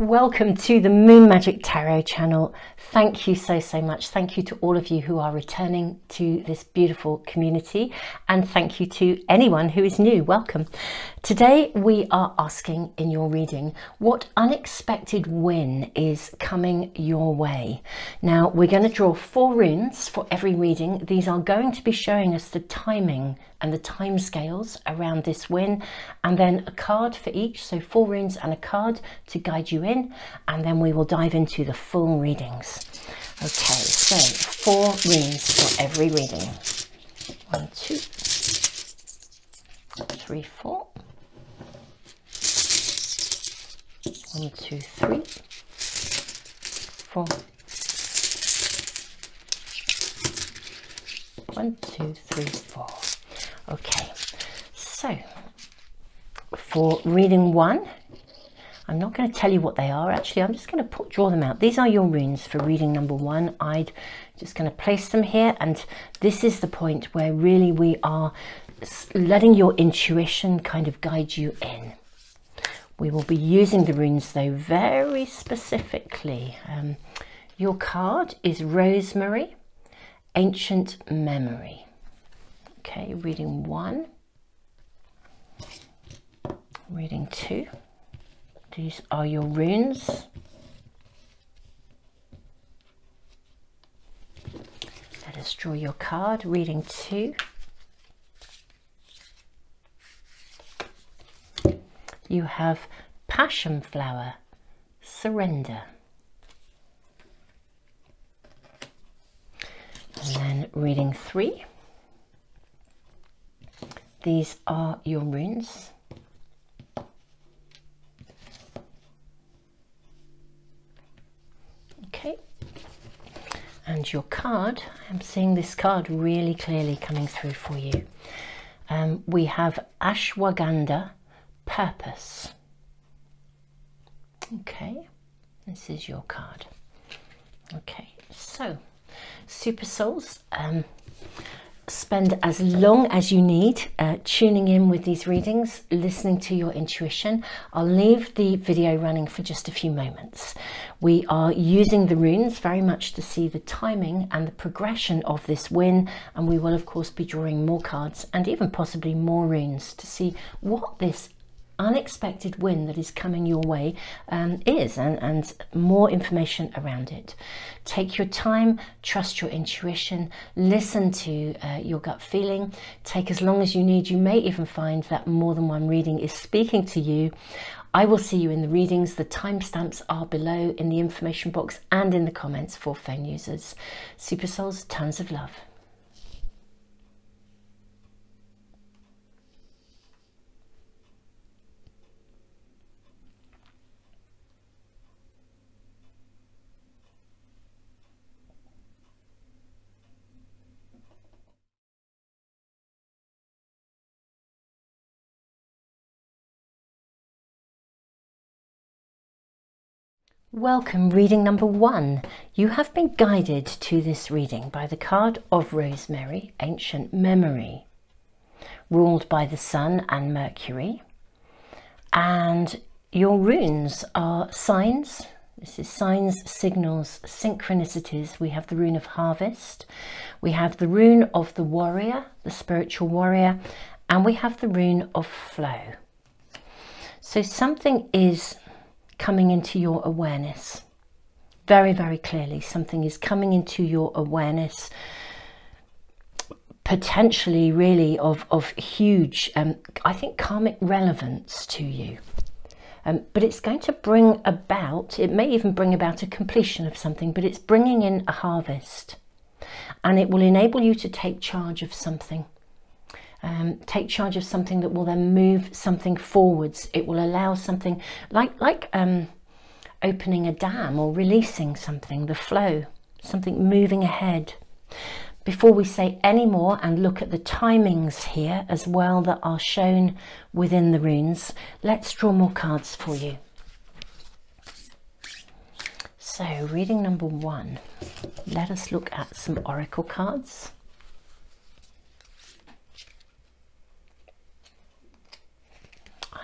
Welcome to the Moon Magic Tarot channel. Thank you so much. Thank you to all of you who are returning to this beautiful community, and thank you to anyone who is new. Welcome. Today we are asking in your reading, what unexpected win is coming your way? Now we're going to draw 4 runes for every reading. These are going to be showing us the timing and the time scales around this win, and then a card for each, so 4 runes and a card to guide you in, and then we will dive into the full readings. Okay, so 4 runes for every reading. 1, 2, 3, 4. 1, 2, 3, 4. 1, 2, 3, 4. Okay, so for reading 1, I'm not going to tell you what they are. Actually, I'm just going to draw them out. These are your runes for reading number 1. I'm just going to place them here, and this is the point where really we are letting your intuition kind of guide you in. We will be using the runes though very specifically. Your card is Rosemary, Ancient Memory. Okay, reading 1, reading 2. These are your runes. Let us draw your card, reading 2. You have Passion Flower, Surrender. And then reading 3. These are your runes. Okay. And your card, I'm seeing this card really clearly coming through for you. We have Ashwagandha, Purpose. Okay, this is your card. Okay, so Super Souls, spend as long as you need tuning in with these readings, listening to your intuition. I'll leave the video running for just a few moments. We are using the runes very much to see the timing and the progression of this win, and we will of course be drawing more cards and even possibly more runes to see what this unexpected win that is coming your way is, and more information around it. Take your time, trust your intuition, listen to your gut feeling, take as long as you need. You may even find that more than one reading is speaking to you. I will see you in the readings. The timestamps are below in the information box and in the comments for phone users. Super Souls, tons of love. Welcome, reading number 1. You have been guided to this reading by the card of Rosemary, Ancient Memory, ruled by the Sun and Mercury. And your runes are signs. This is signs, signals, synchronicities. We have the rune of Harvest. We have the rune of the Warrior, the spiritual warrior, and we have the rune of Flow. So something is coming into your awareness very, very clearly. Something is coming into your awareness, potentially really of huge, I think, karmic relevance to you. But it's going to bring about, it may even bring about a completion of something, but it's bringing in a harvest, and it will enable you to take charge of something. Take charge of something that will then move something forwards. It will allow something like opening a dam or releasing something, the flow, something moving ahead. Before we say any more and look at the timings here as well that are shown within the runes, let's draw more cards for you. So reading number 1, let us look at some oracle cards.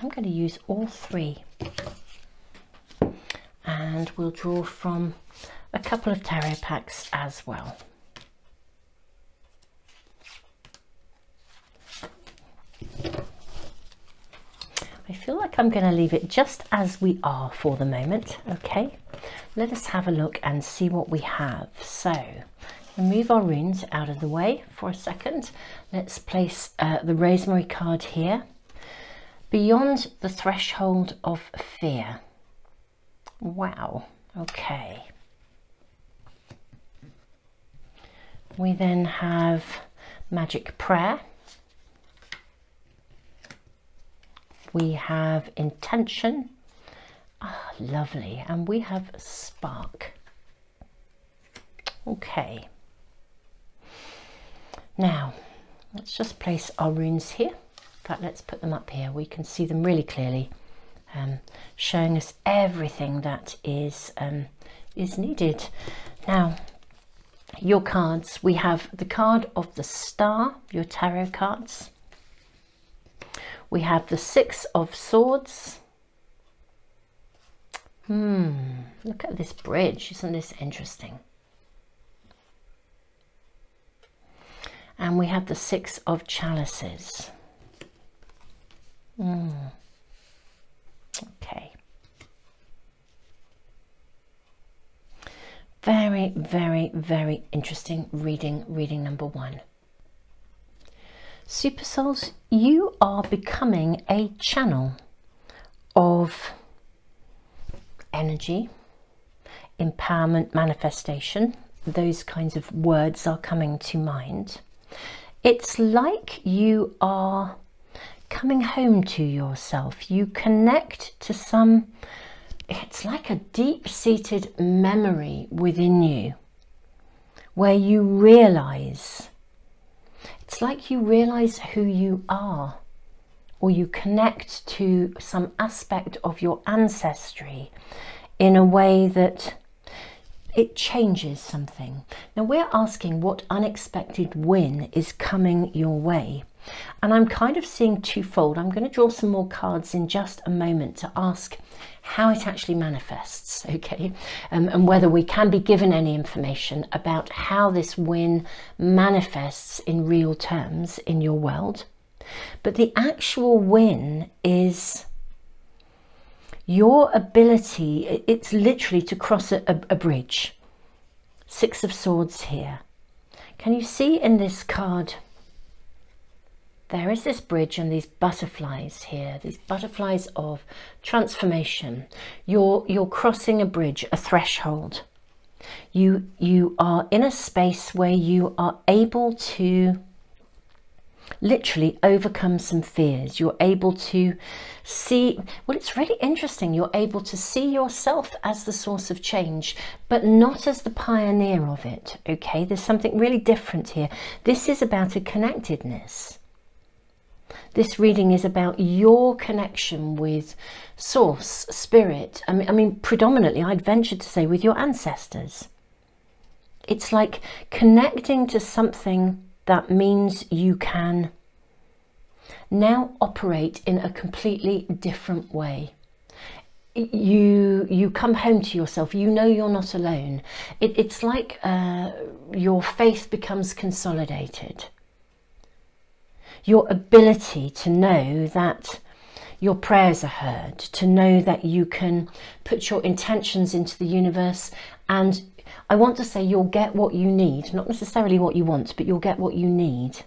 I'm going to use all 3. and we'll draw from a couple of tarot packs as well. I feel like I'm going to leave it just as we are for the moment. Okay, let us have a look and see what we have. So move our runes out of the way for a second. Let's place the Rosemary card here. Beyond the threshold of fear. Wow, okay. We then have Magic Prayer. We have Intention. Ah, lovely. And we have Spark. Okay. Now, let's just place our runes here. In fact, let's put them up here. We can see them really clearly, showing us everything that is needed. Now, your cards. We have the card of the Star, your tarot cards. We have the Six of Swords. Look at this bridge. Isn't this interesting? And we have the Six of Chalices. Okay. Very, very, very interesting reading number one. Super Souls, you are becoming a channel of energy, empowerment, manifestation. Those kinds of words are coming to mind. It's like you are coming home to yourself. You connect to some, it's like a deep-seated memory within you where you realize, it's like you realize who you are, or you connect to some aspect of your ancestry in a way that it changes something. Now we're asking what unexpected win is coming your way. And I'm kind of seeing twofold. I'm going to draw some more cards in just a moment to ask how it actually manifests, okay? And whether we can be given any information about how this win manifests in real terms in your world. But the actual win is your ability, it's literally to cross a bridge. Six of Swords here. Can you see in this card, there is this bridge and these butterflies here, these butterflies of transformation. You're crossing a bridge, a threshold. You are in a space where you are able to literally overcome some fears. You're able to see, well, it's really interesting. You're able to see yourself as the source of change, but not as the pioneer of it. Okay, there's something really different here. This is about a connectedness. This reading is about your connection with source, spirit. I mean, predominantly, I'd venture to say with your ancestors. It's like connecting to something that means you can now operate in a completely different way. You come home to yourself. You know you're not alone. It's like your faith becomes consolidated. Your ability to know that your prayers are heard, to know that you can put your intentions into the universe, and I want to say you'll get what you need, not necessarily what you want, but you'll get what you need.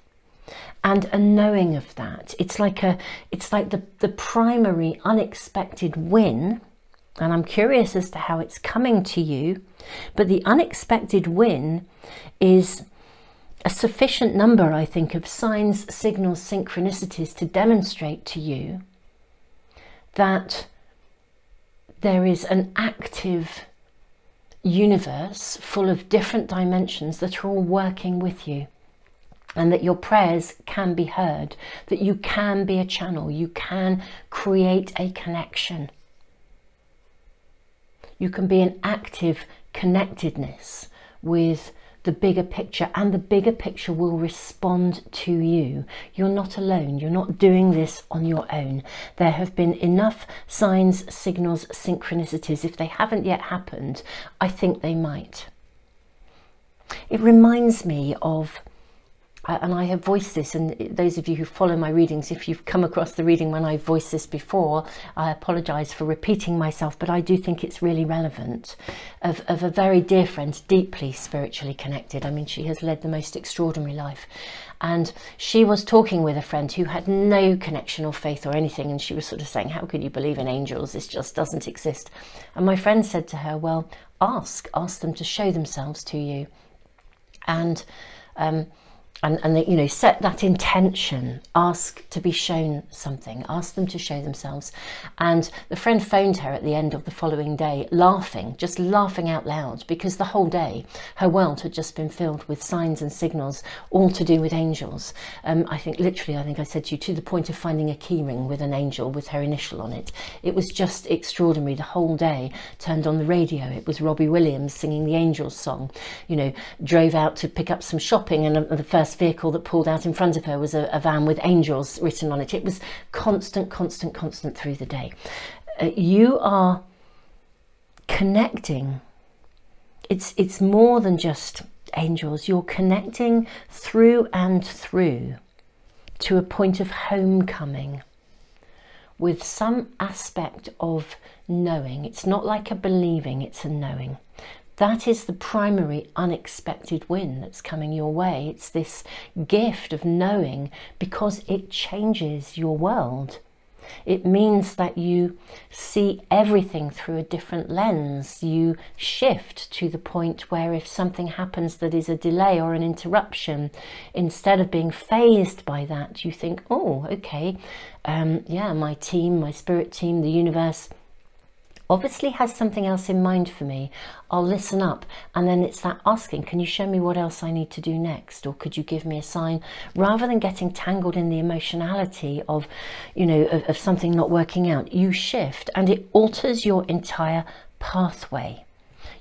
And a knowing of that, it's like the primary unexpected win, and I'm curious as to how it's coming to you, but the unexpected win is a sufficient number, I think, of signs, signals, synchronicities to demonstrate to you that there is an active universe full of different dimensions that are all working with you, and that your prayers can be heard, that you can be a channel, you can create a connection. You can be an active connectedness with the bigger picture, and the bigger picture will respond to you. You're not alone. You're not doing this on your own. There have been enough signs, signals, synchronicities. If they haven't yet happened, I think they might. It reminds me of, and I have voiced this, and those of you who follow my readings, if you've come across the reading when I've voiced this before, I apologise for repeating myself, but I do think it's really relevant, of a very dear friend, deeply spiritually connected. I mean, she has led the most extraordinary life, and she was talking with a friend who had no connection or faith or anything, and she was sort of saying, how could you believe in angels? This just doesn't exist. And my friend said to her, well, ask them to show themselves to you. And you know, set that intention, ask to be shown something, ask them to show themselves. And the friend phoned her at the end of the following day, laughing, just laughing out loud, because the whole day her world had just been filled with signs and signals, all to do with angels. I think literally, I think I said to you, to the point of finding a key ring with an angel with her initial on it. It was just extraordinary. The whole day, turned on the radio, it was Robbie Williams singing the Angels song, you know, drove out to pick up some shopping, and the first vehicle that pulled out in front of her was a van with angels written on it. It was constant through the day. You are connecting. It's more than just angels. You're connecting through and through to a point of homecoming with some aspect of knowing. It's not like a believing, it's a knowing. That is the primary unexpected win that's coming your way. It's this gift of knowing, because it changes your world. It means that you see everything through a different lens. You shift to the point where if something happens that is a delay or an interruption, instead of being fazed by that, you think, oh, okay, yeah, my team, my spirit team, the universe obviously has something else in mind for me. I'll listen up. And then it's that asking, can you show me what else I need to do next? Or could you give me a sign? Rather than getting tangled in the emotionality of, you know, of something not working out, you shift and it alters your entire pathway.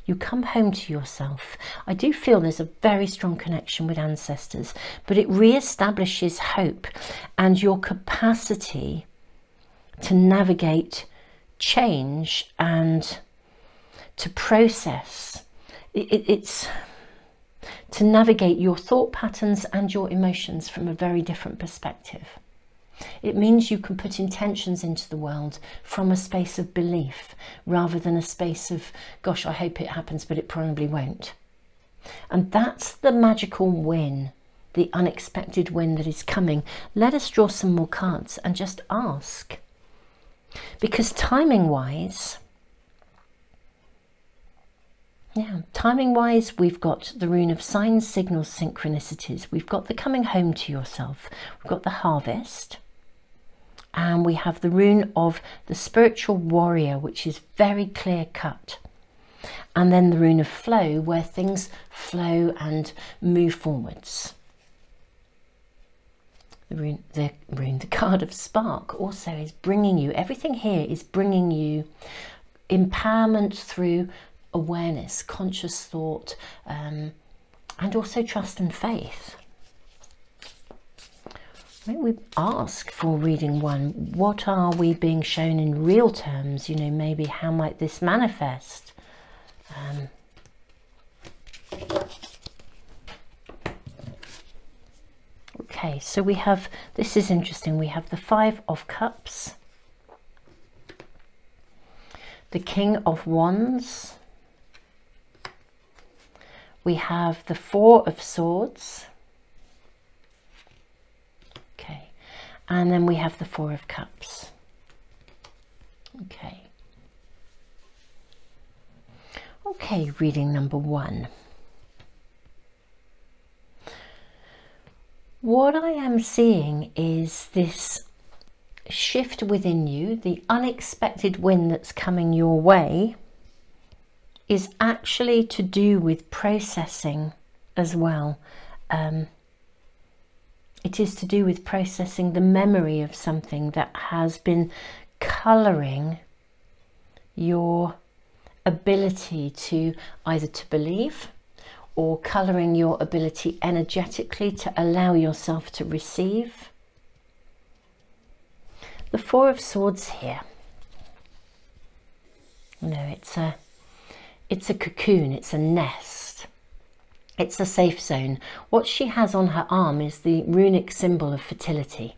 You come home to yourself. I do feel there's a very strong connection with ancestors, but it re-establishes hope and your capacity to navigate change and to process. It's to navigate your thought patterns and your emotions from a very different perspective. It means you can put intentions into the world from a space of belief rather than a space of, gosh, I hope it happens, but it probably won't. And that's the magical win, the unexpected win that is coming. Let us draw some more cards and just ask. Because timing-wise, we've got the rune of signs, signals, synchronicities. We've got the coming home to yourself. We've got the harvest. And we have the rune of the spiritual warrior, which is very clear cut. And then the rune of flow, where things flow and move forwards. The card of spark also is bringing you, everything here is bringing you empowerment through awareness, conscious thought, and also trust and faith. When we ask for reading one, what are we being shown in real terms? You know, maybe how might this manifest? Okay, so we have, this is interesting, we have the 5 of Cups, the King of Wands, we have the 4 of Swords, okay, and then we have the 4 of Cups. Okay. Okay, reading number 1. What I am seeing is this shift within you, the unexpected win that's coming your way is actually to do with processing as well. It is to do with processing the memory of something that has been colouring your ability to either to believe or colouring your ability energetically to allow yourself to receive. The Four of Swords here. You know, it's a cocoon, it's a nest, it's a safe zone. What she has on her arm is the runic symbol of fertility.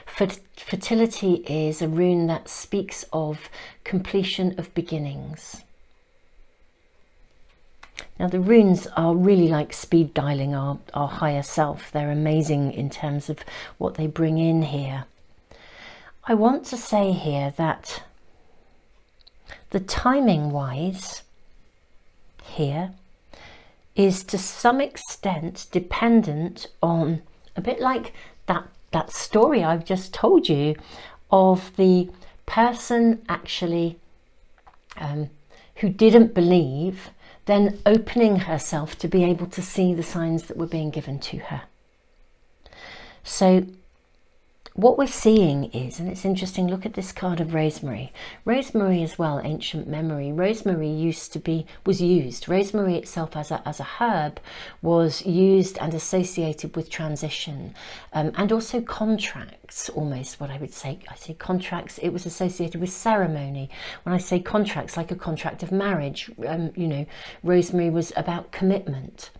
Fertility is a rune that speaks of completion of beginnings. Now the runes are really like speed dialing our higher self. They're amazing in terms of what they bring in here. I want to say here that the timing wise here is to some extent dependent on, a bit like that story I've just told you of the person actually who didn't believe, then opening herself to be able to see the signs that were being given to her. So what we're seeing is, and it's interesting, look at this card of rosemary. Rosemary as well, ancient memory. Rosemary was used. Rosemary itself as a herb was used and associated with transition, and also contracts, almost what I would say. I say contracts, it was associated with ceremony. When I say contracts, like a contract of marriage, you know, rosemary was about commitment.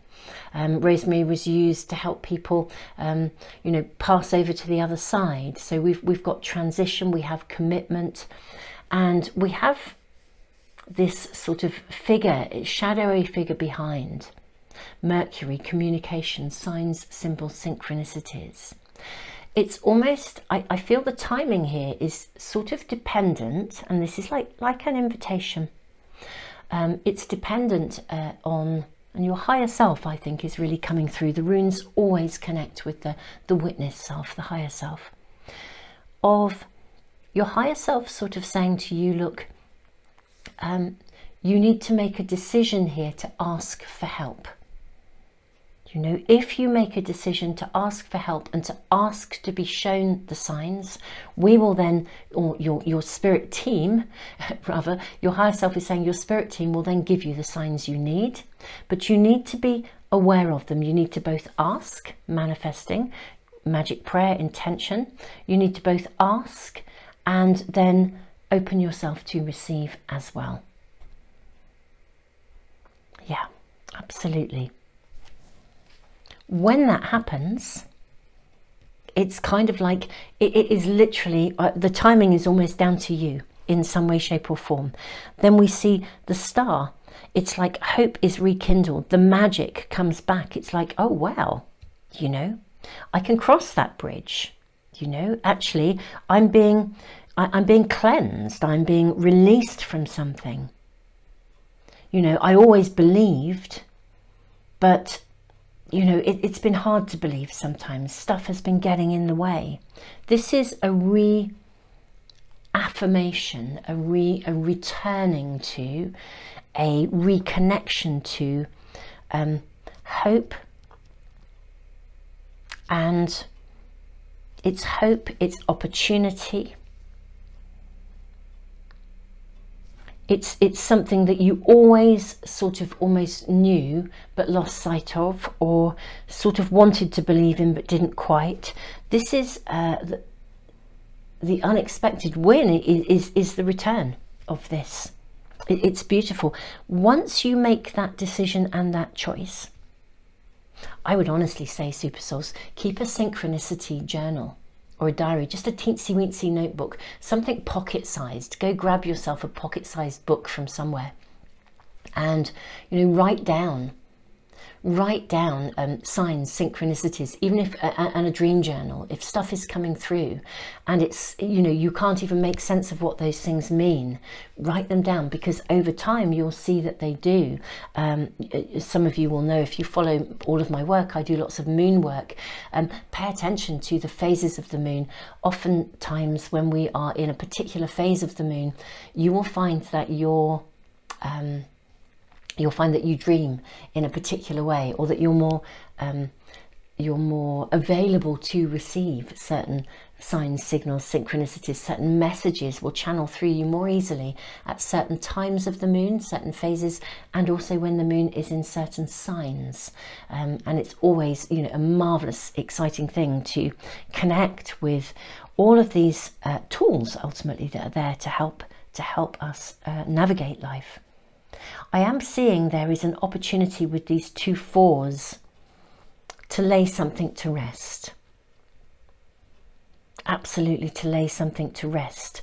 Rosemary was used to help people, you know, pass over to the other side. So we've got transition, we have commitment, and we have this sort of figure, shadowy figure behind. Mercury, communication, signs, symbols, synchronicities. It's almost, I feel the timing here is sort of dependent, and this is like an invitation. It's dependent on, and your higher self, I think, is really coming through. The runes always connect with the witness self, the higher self. Of your higher self sort of saying to you, look, you need to make a decision here to ask for help. You know, if you make a decision to ask for help and to ask to be shown the signs, we will then, or your spirit team, rather, your higher self is saying your spirit team will then give you the signs you need, but you need to be aware of them. You need to both ask, manifesting, magic prayer, intention. You need to both ask and then open yourself to receive as well. Yeah, absolutely. When that happens, it's kind of like, it is literally, the timing is almost down to you in some way, shape or form. Then we see the star. It's like hope is rekindled. The magic comes back. It's like, oh, wow, you know, I can cross that bridge. You know, actually, I'm being cleansed. I'm being released from something. You know, I always believed, but you know, it's been hard to believe sometimes. Stuff has been getting in the way. This is a reaffirmation, a returning to, a reconnection to hope. And it's hope, it's opportunity. It's something that you always sort of almost knew but lost sight of, or sort of wanted to believe in but didn't quite. This is the unexpected win is the return of this. It's beautiful. Once you make that decision and that choice, I would honestly say, Super Souls, keep a synchronicity journal or a diary, just a teensy weensy notebook, something pocket-sized. Go grab yourself a pocket-sized book from somewhere and, you know, write down signs, synchronicities, even if, and a dream journal, if stuff is coming through and it's, you know, you can't even make sense of what those things mean, write them down, because over time you'll see that they do. Some of you will know, if you follow all of my work, I do lots of moon work. Pay attention to the phases of the moon. Oftentimes when we are in a particular phase of the moon, you will find that you'll find that you dream in a particular way, or that you're more you're more available to receive certain signs, signals, synchronicities. Certain messages will channel through you more easily at certain times of the moon, certain phases, and also when the moon is in certain signs. And it's always, you know, a marvelous, exciting thing to connect with all of these tools ultimately that are there to help us navigate life. I am seeing there is an opportunity with these 2 4s to lay something to rest. Absolutely, to lay something to rest.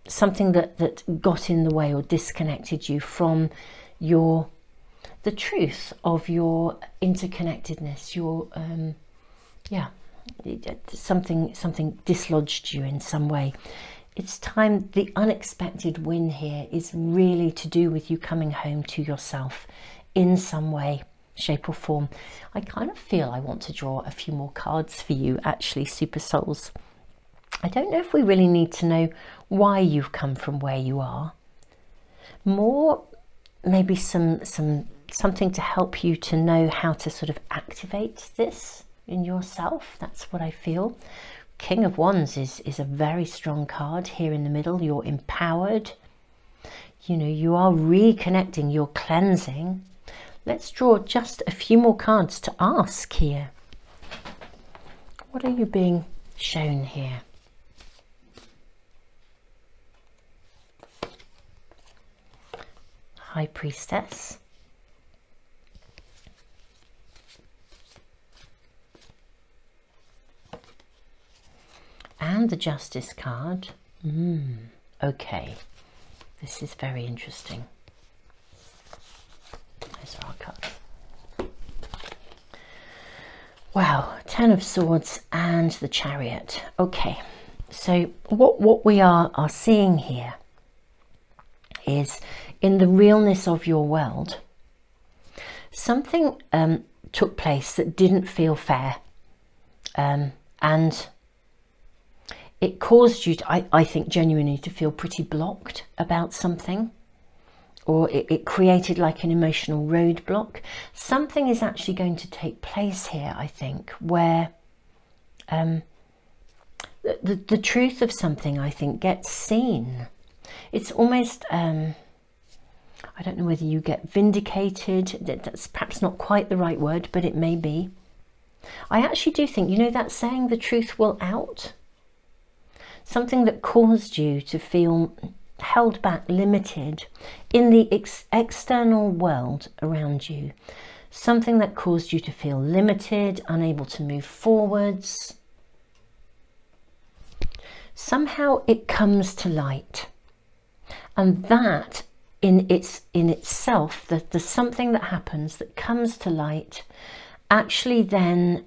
Something that got in the way or disconnected you from the truth of your interconnectedness, your something dislodged you in some way. It's time. The unexpected win here is really to do with you coming home to yourself in some way, shape or form. I kind of feel I want to draw a few more cards for you, actually, Super Souls. I don't know if we really need to know why you've come from where you are. More maybe something to help you to know how to sort of activate this in yourself. That's what I feel. King of Wands is a very strong card here in the middle. You're empowered. You know, you are reconnecting, you're cleansing. Let's draw just a few more cards to ask here. What are you being shown here? High Priestess. And the Justice card. Okay, this is very interesting. Those are our cards. Wow, 10 of Swords and the Chariot. Okay, so what we are seeing here is, in the realness of your world, something took place that didn't feel fair, and it caused you to, I think, genuinely to feel pretty blocked about something, or it created like an emotional roadblock. Something is actually going to take place here, I think, where the truth of something, I think, gets seen. It's almost, I don't know whether you get vindicated. That's perhaps not quite the right word, but it may be. I actually do think, you know that saying, the truth will out? Something that caused you to feel held back, limited in the external world around you. Something that caused you to feel limited, unable to move forwards. Somehow it comes to light. And that in itself, the something that happens that comes to light, actually then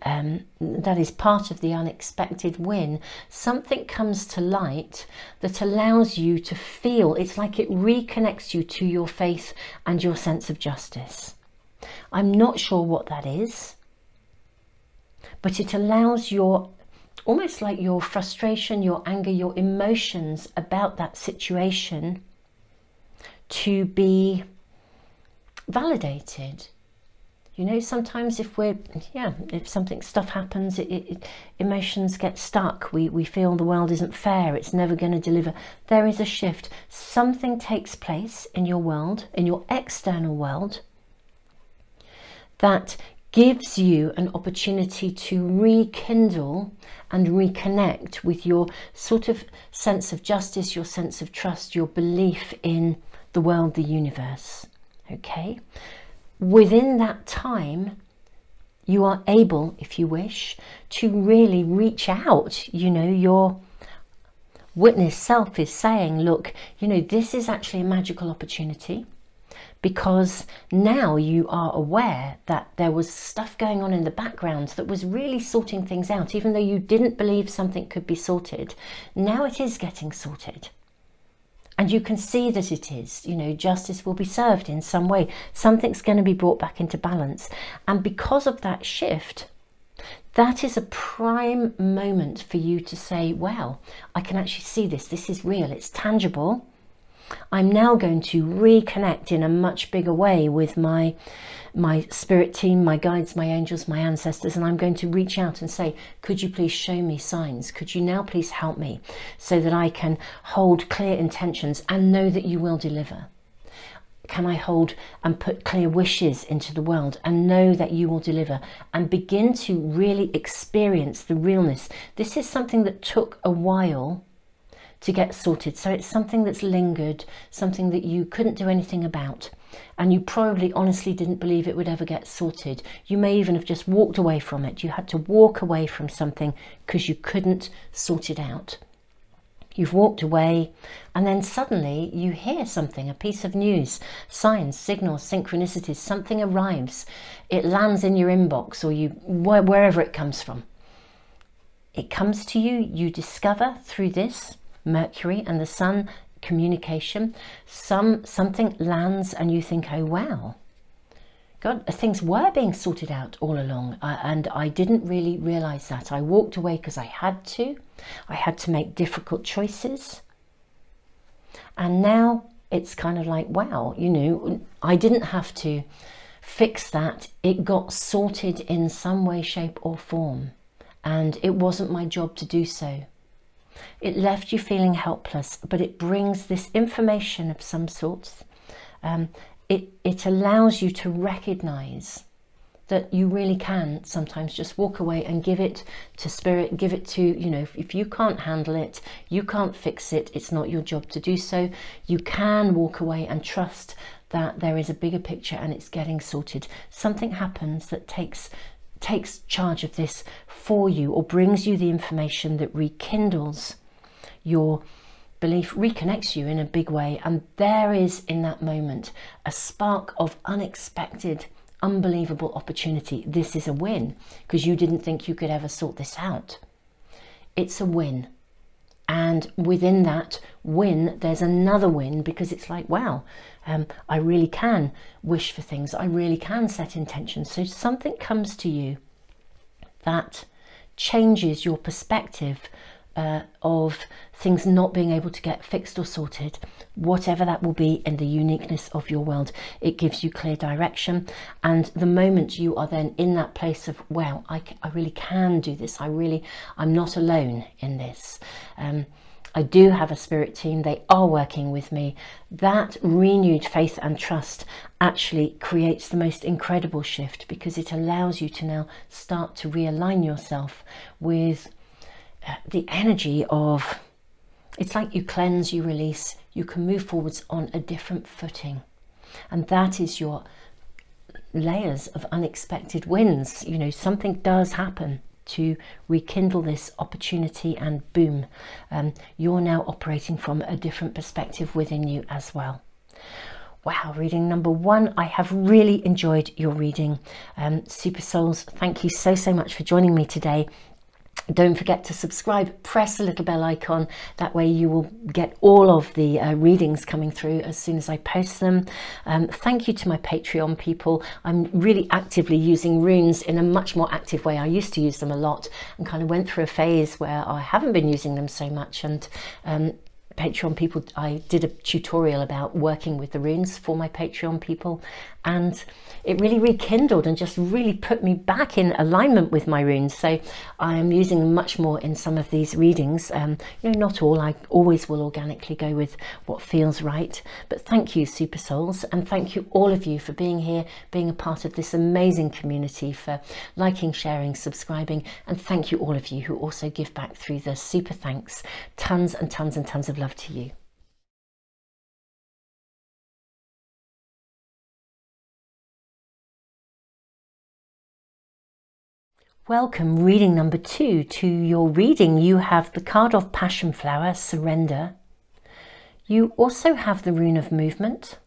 that is part of the unexpected win. Something comes to light that allows you to feel, it's like it reconnects you to your faith and your sense of justice. I'm not sure what that is, but it allows your, almost like your frustration, your anger, your emotions about that situation to be validated. You know, sometimes if we're, if stuff happens, emotions get stuck. We feel the world isn't fair. It's never going to deliver. There is a shift. Something takes place in your world, in your external world, that gives you an opportunity to rekindle and reconnect with your sort of sense of justice, your sense of trust, your belief in the world, the universe. Okay? Within that time, you are able, if you wish, to really reach out. You know, your witness self is saying, look, you know, this is actually a magical opportunity, because now you are aware that there was stuff going on in the background that was really sorting things out. Even though you didn't believe something could be sorted, now it is getting sorted. And you can see that it is, you know, justice will be served in some way. Something's going to be brought back into balance. And because of that shift, that is a prime moment for you to say, wow, I can actually see this. This is real. It's tangible. I'm now going to reconnect in a much bigger way with my spirit team, my guides, my angels, my ancestors, and I'm going to reach out and say, could you please show me signs? Could you now please help me so that I can hold clear intentions and know that you will deliver? Can I hold and put clear wishes into the world and know that you will deliver, and begin to really experience the realness? This is something that took a while to get sorted. So it's something that's lingered, something that you couldn't do anything about. And you probably honestly didn't believe it would ever get sorted. You may even have just walked away from it. You had to walk away from something because you couldn't sort it out. You've walked away, and then suddenly you hear something, a piece of news, signs, signals, synchronicities, something arrives. It lands in your inbox, or wherever it comes from. It comes to you, you discover through this Mercury and the Sun communication, something lands and you think, oh wow, God, things were being sorted out all along, and I didn't really realize that. I walked away because I had to make difficult choices, and now it's kind of like, wow, you know, I didn't have to fix that. It got sorted in some way, shape or form, and it wasn't my job to do so. It left you feeling helpless, but it brings this information of some sorts. It allows you to recognize that you really can sometimes just walk away and give it to spirit, give it to, you know, if you can't handle it, you can't fix it, it's not your job to do so. You can walk away and trust that there is a bigger picture and it's getting sorted. Something happens that takes charge of this for you, or brings you the information that rekindles your belief, reconnects you in a big way, and there is in that moment a spark of unexpected, unbelievable opportunity. This is a win because you didn't think you could ever sort this out. It's a win, and within that win there's another win, because it's like, wow, I really can wish for things, I really can set intentions. So something comes to you that changes your perspective of things not being able to get fixed or sorted, whatever that will be in the uniqueness of your world. It gives you clear direction, and the moment you are then in that place of, wow, I really can do this, I'm not alone in this. I do have a spirit team, they are working with me. That renewed faith and trust actually creates the most incredible shift, because it allows you to now start to realign yourself with the energy of, it's like you cleanse, you release, you can move forwards on a different footing. And that is your layers of unexpected wins. You know, something does happen to rekindle this opportunity, and boom, you're now operating from a different perspective within you as well. Wow, reading number 1. I have really enjoyed your reading. Super Souls, thank you so much for joining me today. Don't forget to subscribe, press the little bell icon, that way you will get all of the readings coming through as soon as I post them. Thank you to my Patreon people. I'm really actively using runes in a much more active way. I used to use them a lot and kind of went through a phase where I haven't been using them so much, and Patreon people, I did a tutorial about working with the runes for my Patreon people, and it really rekindled and just really put me back in alignment with my runes. So I am using them much more in some of these readings. You know, not all, I always will organically go with what feels right. But thank you, Super Souls, and thank you all of you for being here, being a part of this amazing community, for liking, sharing, subscribing, and thank you all of you who also give back through the super thanks. Tons and tons and tons of love to you. Welcome, reading number 2. To your reading, you have the card of Passion Flower, Surrender. You also have the rune of Movement,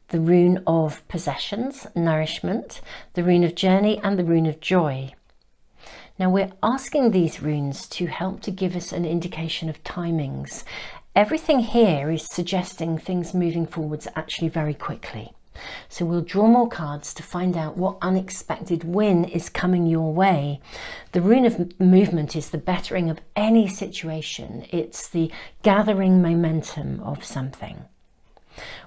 the rune of Possessions, Nourishment, the rune of Journey, and the rune of Joy. Now we're asking these runes to help to give us an indication of timings. Everything here is suggesting things moving forwards actually very quickly. So we'll draw more cards to find out what unexpected win is coming your way. The rune of Movement is the bettering of any situation. It's the gathering momentum of something.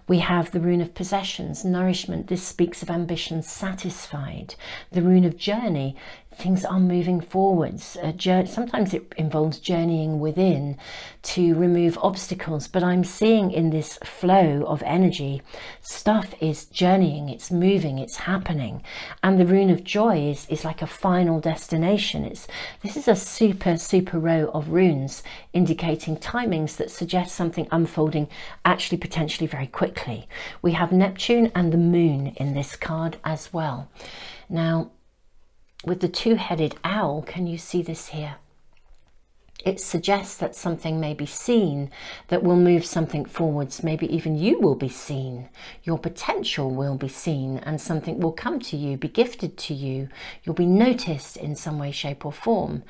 We have the rune of possessions, nourishment. This speaks of ambition satisfied. The rune of journey, things are moving forwards. Sometimes it involves journeying within to remove obstacles, but I'm seeing in this flow of energy, stuff is journeying, it's moving, it's happening. And the rune of joy is like a final destination. This is a super row of runes indicating timings that suggest something unfolding actually potentially very quickly. We have Neptune and the moon in this card as well. Now, with the two-headed owl, can you see this here? It suggests that something may be seen that will move something forwards. Maybe even you will be seen. Your potential will be seen, and something will come to you, be gifted to you. You'll be noticed in some way, shape or form.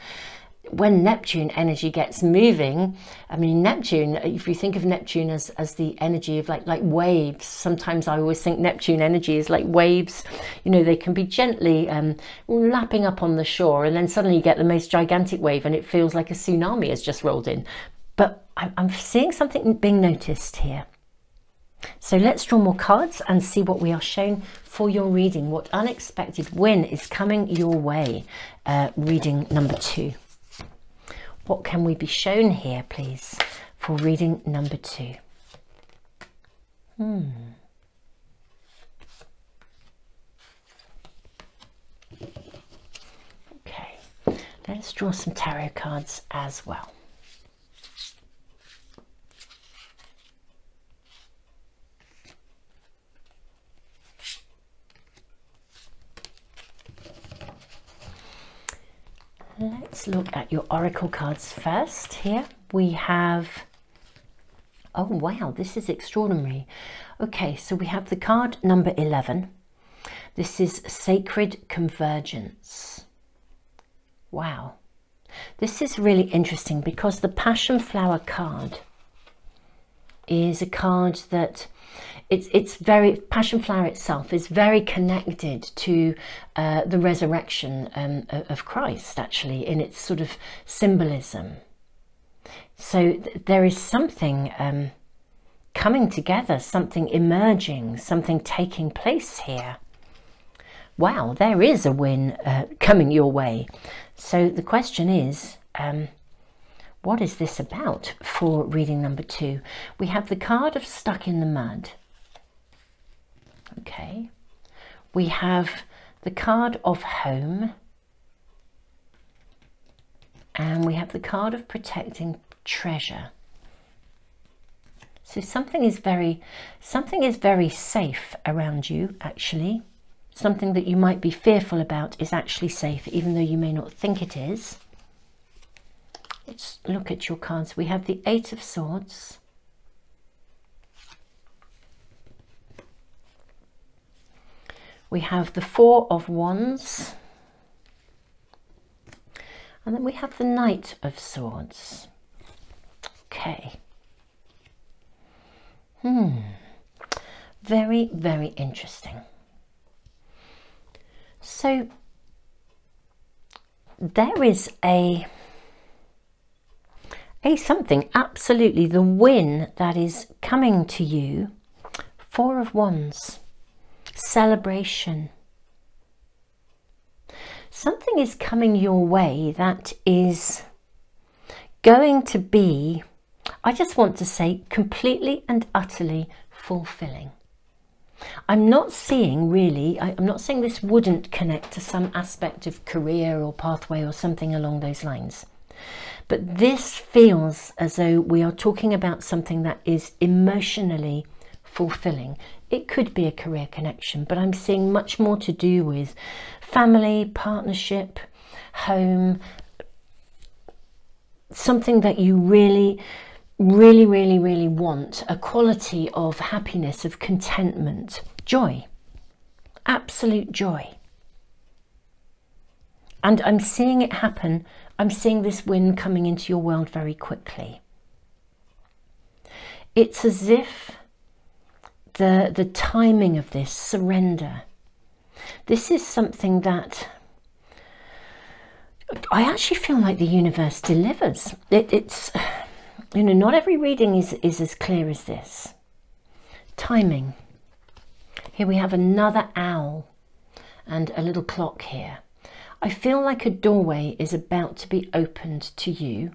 When Neptune energy gets moving, I mean, Neptune, if you think of Neptune as the energy of like waves, sometimes I always think Neptune energy is like waves. You know, they can be gently lapping up on the shore, and then suddenly you get the most gigantic wave and it feels like a tsunami has just rolled in. But I'm seeing something being noticed here. So let's draw more cards and see what we are shown for your reading. What unexpected win is coming your way? Reading number 2. What can we be shown here, please, for reading number 2? Okay, let's draw some tarot cards as well. Let's look at your oracle cards first. Here we have, oh wow, this is extraordinary. Okay, so we have the card number 11. This is Sacred Convergence. Wow, this is really interesting because the Passion Flower card is a card that it's very, Passion Flower itself is very connected to the resurrection of Christ, actually, in its sort of symbolism. So there is something coming together, something emerging, something taking place here. Wow, there is a win coming your way. So the question is, what is this about for reading number 2? We have the card of Stuck in the Mud. Okay, we have the card of Home, and we have the card of Protecting Treasure. So something is very safe around you, actually. Something that you might be fearful about is actually safe, even though you may not think it is. Let's look at your cards. We have the 8 of Swords. We have the 4 of Wands. And then we have the Knight of Swords. Okay. Very, very interesting. So there is a something, absolutely, the win that is coming to you. 4 of Wands. Celebration. Something is coming your way that is going to be, I just want to say, completely and utterly fulfilling. I'm not seeing really, I'm not saying this wouldn't connect to some aspect of career or pathway or something along those lines. But this feels as though we are talking about something that is emotionally fulfilling. It could be a career connection, but I'm seeing much more to do with family, partnership, home, something that you really want, a quality of happiness, of contentment, joy, absolute joy. And I'm seeing it happen. I'm seeing this win coming into your world very quickly. It's as if the timing of this, surrender. This is something that I actually feel like the universe delivers. It's, you know, not every reading is as clear as this. Timing. Here we have another owl and a little clock here. I feel like a doorway is about to be opened to you,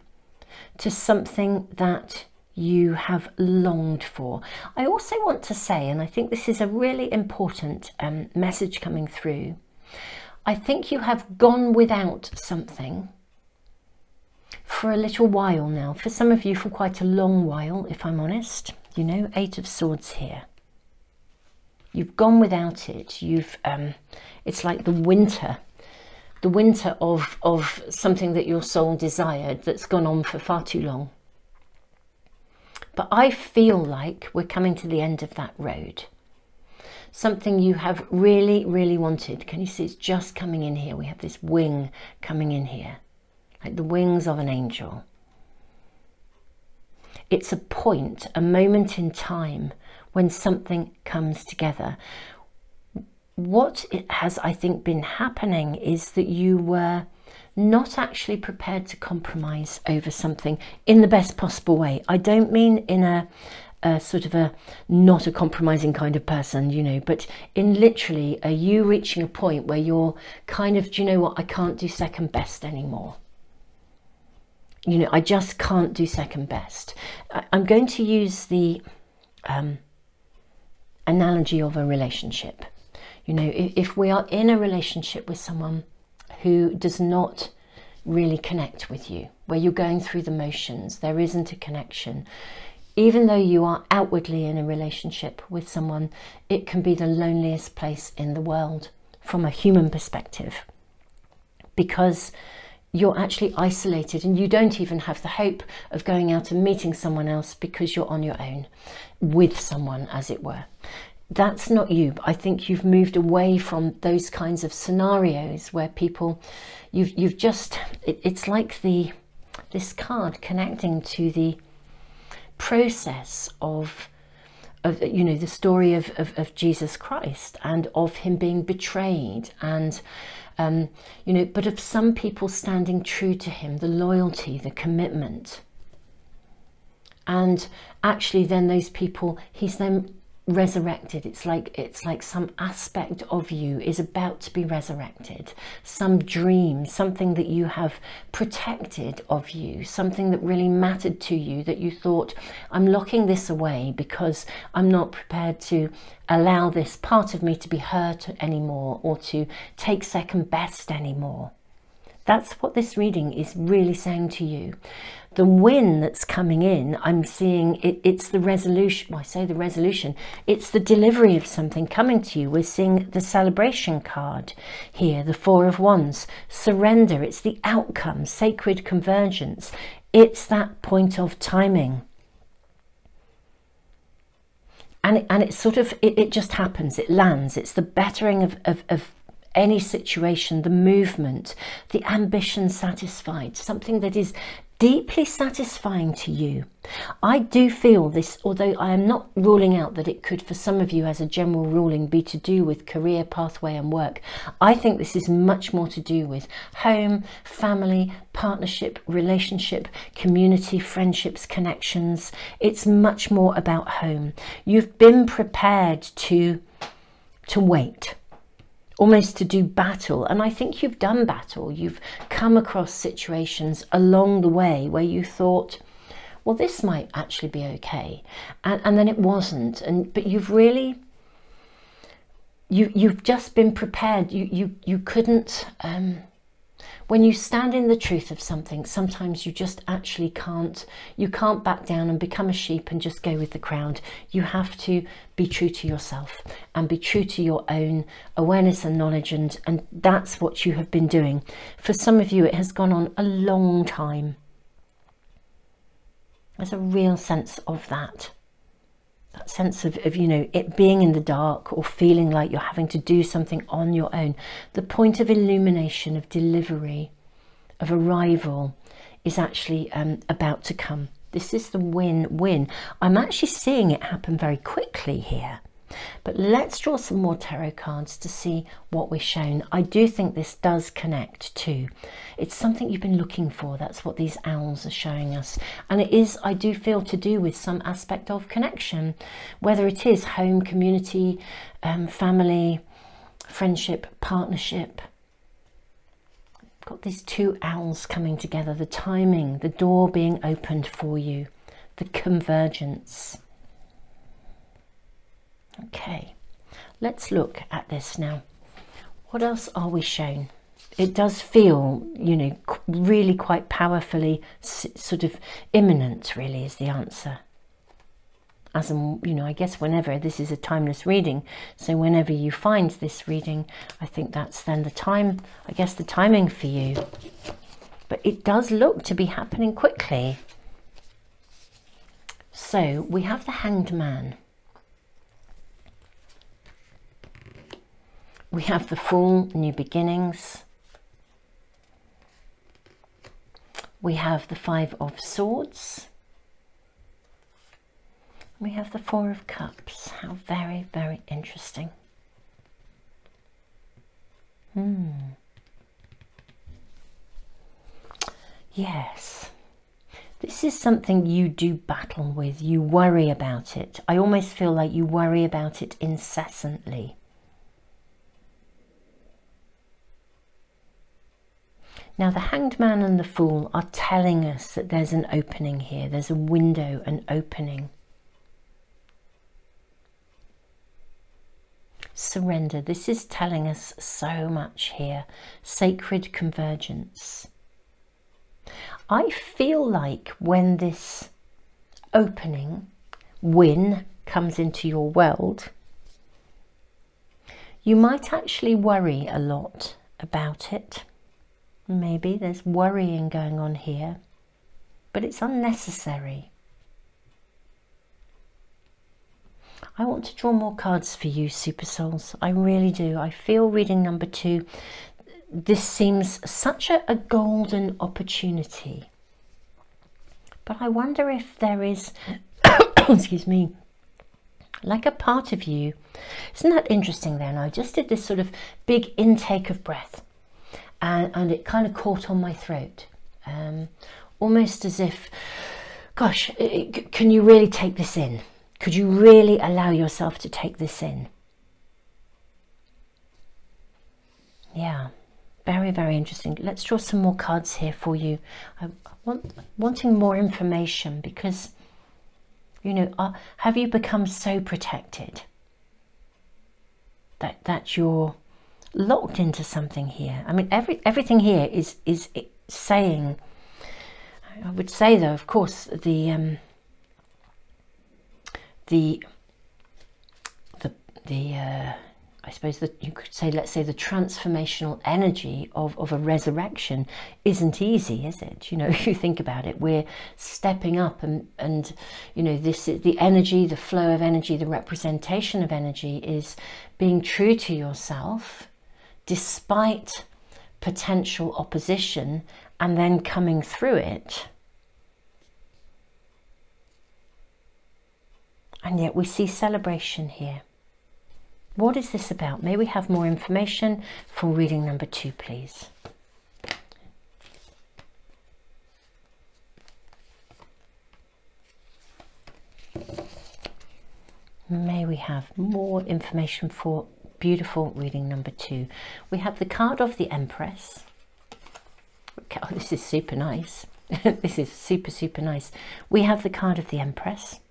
to something that you have longed for. I also want to say, and I think this is a really important message coming through, I think you have gone without something for a little while now. For some of you, for quite a long while, if I'm honest. You know, 8 of Swords here. You've gone without it. You've it's like the winter of something that your soul desired that's gone on for far too long. But I feel like we're coming to the end of that road. Something you have really, really wanted. Can you see it's just coming in here? We have this wing coming in here, like the wings of an angel. It's a point, a moment in time when something comes together. What it has, I think, been happening is that you were not actually prepared to compromise over something in the best possible way. I don't mean in a sort of a not a compromising kind of person, you know, but in literally are you reaching a point where you're kind of, do you know what, I can't do second best anymore. You know, I just can't do second best. I'm going to use the analogy of a relationship. You know, if we are in a relationship with someone who does not really connect with you, where you're going through the motions, there isn't a connection, even though you are outwardly in a relationship with someone, it can be the loneliest place in the world from a human perspective, because you're actually isolated and you don't even have the hope of going out and meeting someone else because you're on your own with someone, as it were. That's not you. I think you've moved away from those kinds of scenarios where people, you've just, it's like this card connecting to the process of you know, the story of Jesus Christ and of him being betrayed, and you know, but of some people standing true to him, the loyalty, the commitment, and actually then those people, he's then resurrected. It's like some aspect of you is about to be resurrected, some dream, something that you have protected of you, something that really mattered to you, that you thought, I'm locking this away because I'm not prepared to allow this part of me to be hurt anymore, or to take second best anymore. That's what this reading is really saying to you. The win that's coming in, I'm seeing it's the resolution. Well, I say the resolution, it's the delivery of something coming to you. We're seeing the celebration card here, the 4 of Wands, surrender. It's the outcome, sacred convergence. It's that point of timing. And it sort of, it just happens, it lands. It's the bettering of any situation, the movement, the ambition satisfied, something that is deeply satisfying to you. I do feel this, although I am not ruling out that it could for some of you as a general ruling be to do with career pathway and work. I think this is much more to do with home, family, partnership, relationship, community, friendships, connections. It's much more about home. You've been prepared to wait, almost to do battle. And I think you've done battle. You've come across situations along the way where you thought, well, this might actually be okay. And then it wasn't. But you've really, you've just been prepared. You couldn't, when you stand in the truth of something, sometimes you just actually can't back down and become a sheep and just go with the crowd. You have to be true to yourself and be true to your own awareness and knowledge, and that's what you have been doing. For some of you, it has gone on a long time. There's a real sense of that sense of, you know, it being in the dark or feeling like you're having to do something on your own. The point of illumination, of delivery, of arrival is actually about to come. This is the win-win. I'm actually seeing it happen very quickly here. But let's draw some more tarot cards to see what we're shown. I do think this does connect too. It's something you've been looking for. That's what these owls are showing us. And it is, I do feel, to do with some aspect of connection, whether it is home, community, family, friendship, partnership. Got these two owls coming together, the timing, the door being opened for you, the convergence. Okay, let's look at this now. What else are we shown? It does feel, you know, really quite powerfully sort of imminent, really, is the answer. As in, you know, I guess whenever, this is a timeless reading, so whenever you find this reading, I think that's then the time, I guess the timing for you. But it does look to be happening quickly. So we have the Hanged Man. We have the Fool, New Beginnings. We have the Five of Swords. We have the Four of Cups. How very, very interesting. Yes. This is something you do battle with. You worry about it. I almost feel like you worry about it incessantly. Now the Hanged Man and the Fool are telling us that there's an opening here. There's a window, an opening. Surrender. This is telling us so much here. Sacred convergence. I feel like when this opening, win, comes into your world, you might actually worry a lot about it. Maybe there's worrying going on here, but it's unnecessary. I want to draw more cards for you, Super Souls. I really do. I feel reading number 2, this seems such a golden opportunity. But I wonder if there is, excuse me, like a part of you. Isn't that interesting then? I just did this sort of big intake of breath. And it kind of caught on my throat, almost as if, gosh, can you really take this in? Could you really allow yourself to take this in? Yeah, very, very interesting. Let's draw some more cards here for you. I'm wanting more information because, you know, have you become so protected that you're locked into something here? I mean, everything here is saying, I would say though, of course, I suppose that you could say, let's say, the transformational energy of a resurrection isn't easy, is it? You know, if you think about it, we're stepping up and you know, this is the energy, the flow of energy, the representation of energy is being true to yourself despite potential opposition and then coming through it. And yet we see celebration here. What is this about? May we have more information for reading number 2, please? May we have more information for beautiful reading number 2. We have the card of the Empress. Oh, this is super nice. This is super, super nice. We have the card of the Empress.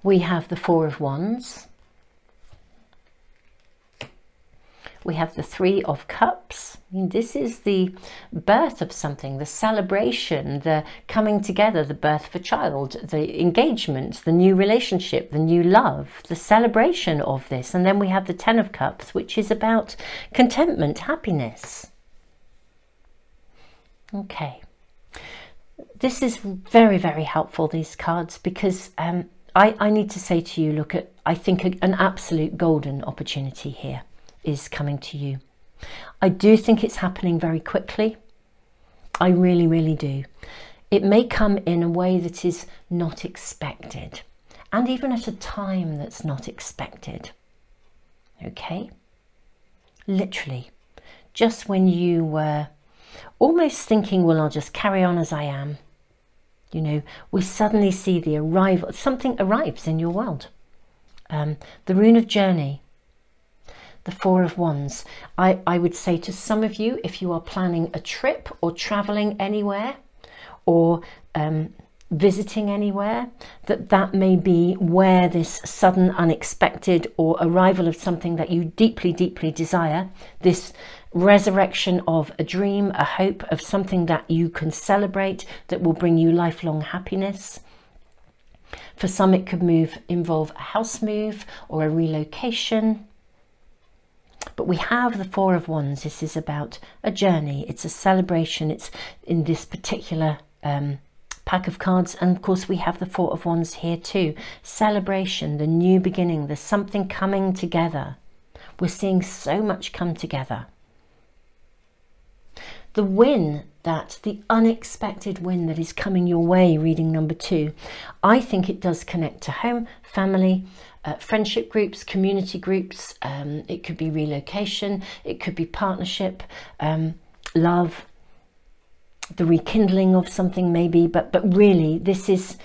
We have the Four of Wands. We have the Three of Cups. I mean, this is the birth of something, the celebration, the coming together, the birth of a child, the engagement, the new relationship, the new love, the celebration of this. And then we have the Ten of Cups, which is about contentment, happiness. Okay. This is very, very helpful, these cards, because I need to say to you, look at, I think an absolute golden opportunity here is coming to you. I do think it's happening very quickly. I really, really do. It may come in a way that is not expected. and even at a time that's not expected. Okay? Literally, just when you were almost thinking, well, I'll just carry on as I am, you know, we suddenly see the arrival, something arrives in your world. The Rune of Journey, the Four of Wands. I would say to some of you, if you are planning a trip or traveling anywhere or visiting anywhere, that may be where this sudden, unexpected or arrival of something that you deeply, deeply desire, this resurrection of a dream, a hope of something that you can celebrate that will bring you lifelong happiness. For some, it could involve a house move or a relocation. But we have the Four of Wands. This is about a journey. It's a celebration. It's in this particular pack of cards. And of course, we have the Four of Wands here too. Celebration, the new beginning. There's something coming together. We're seeing so much come together. The win, the unexpected win that is coming your way, reading number 2, I think it does connect to home, family, friendship groups, community groups. It could be relocation, it could be partnership, love, the rekindling of something maybe, but really this is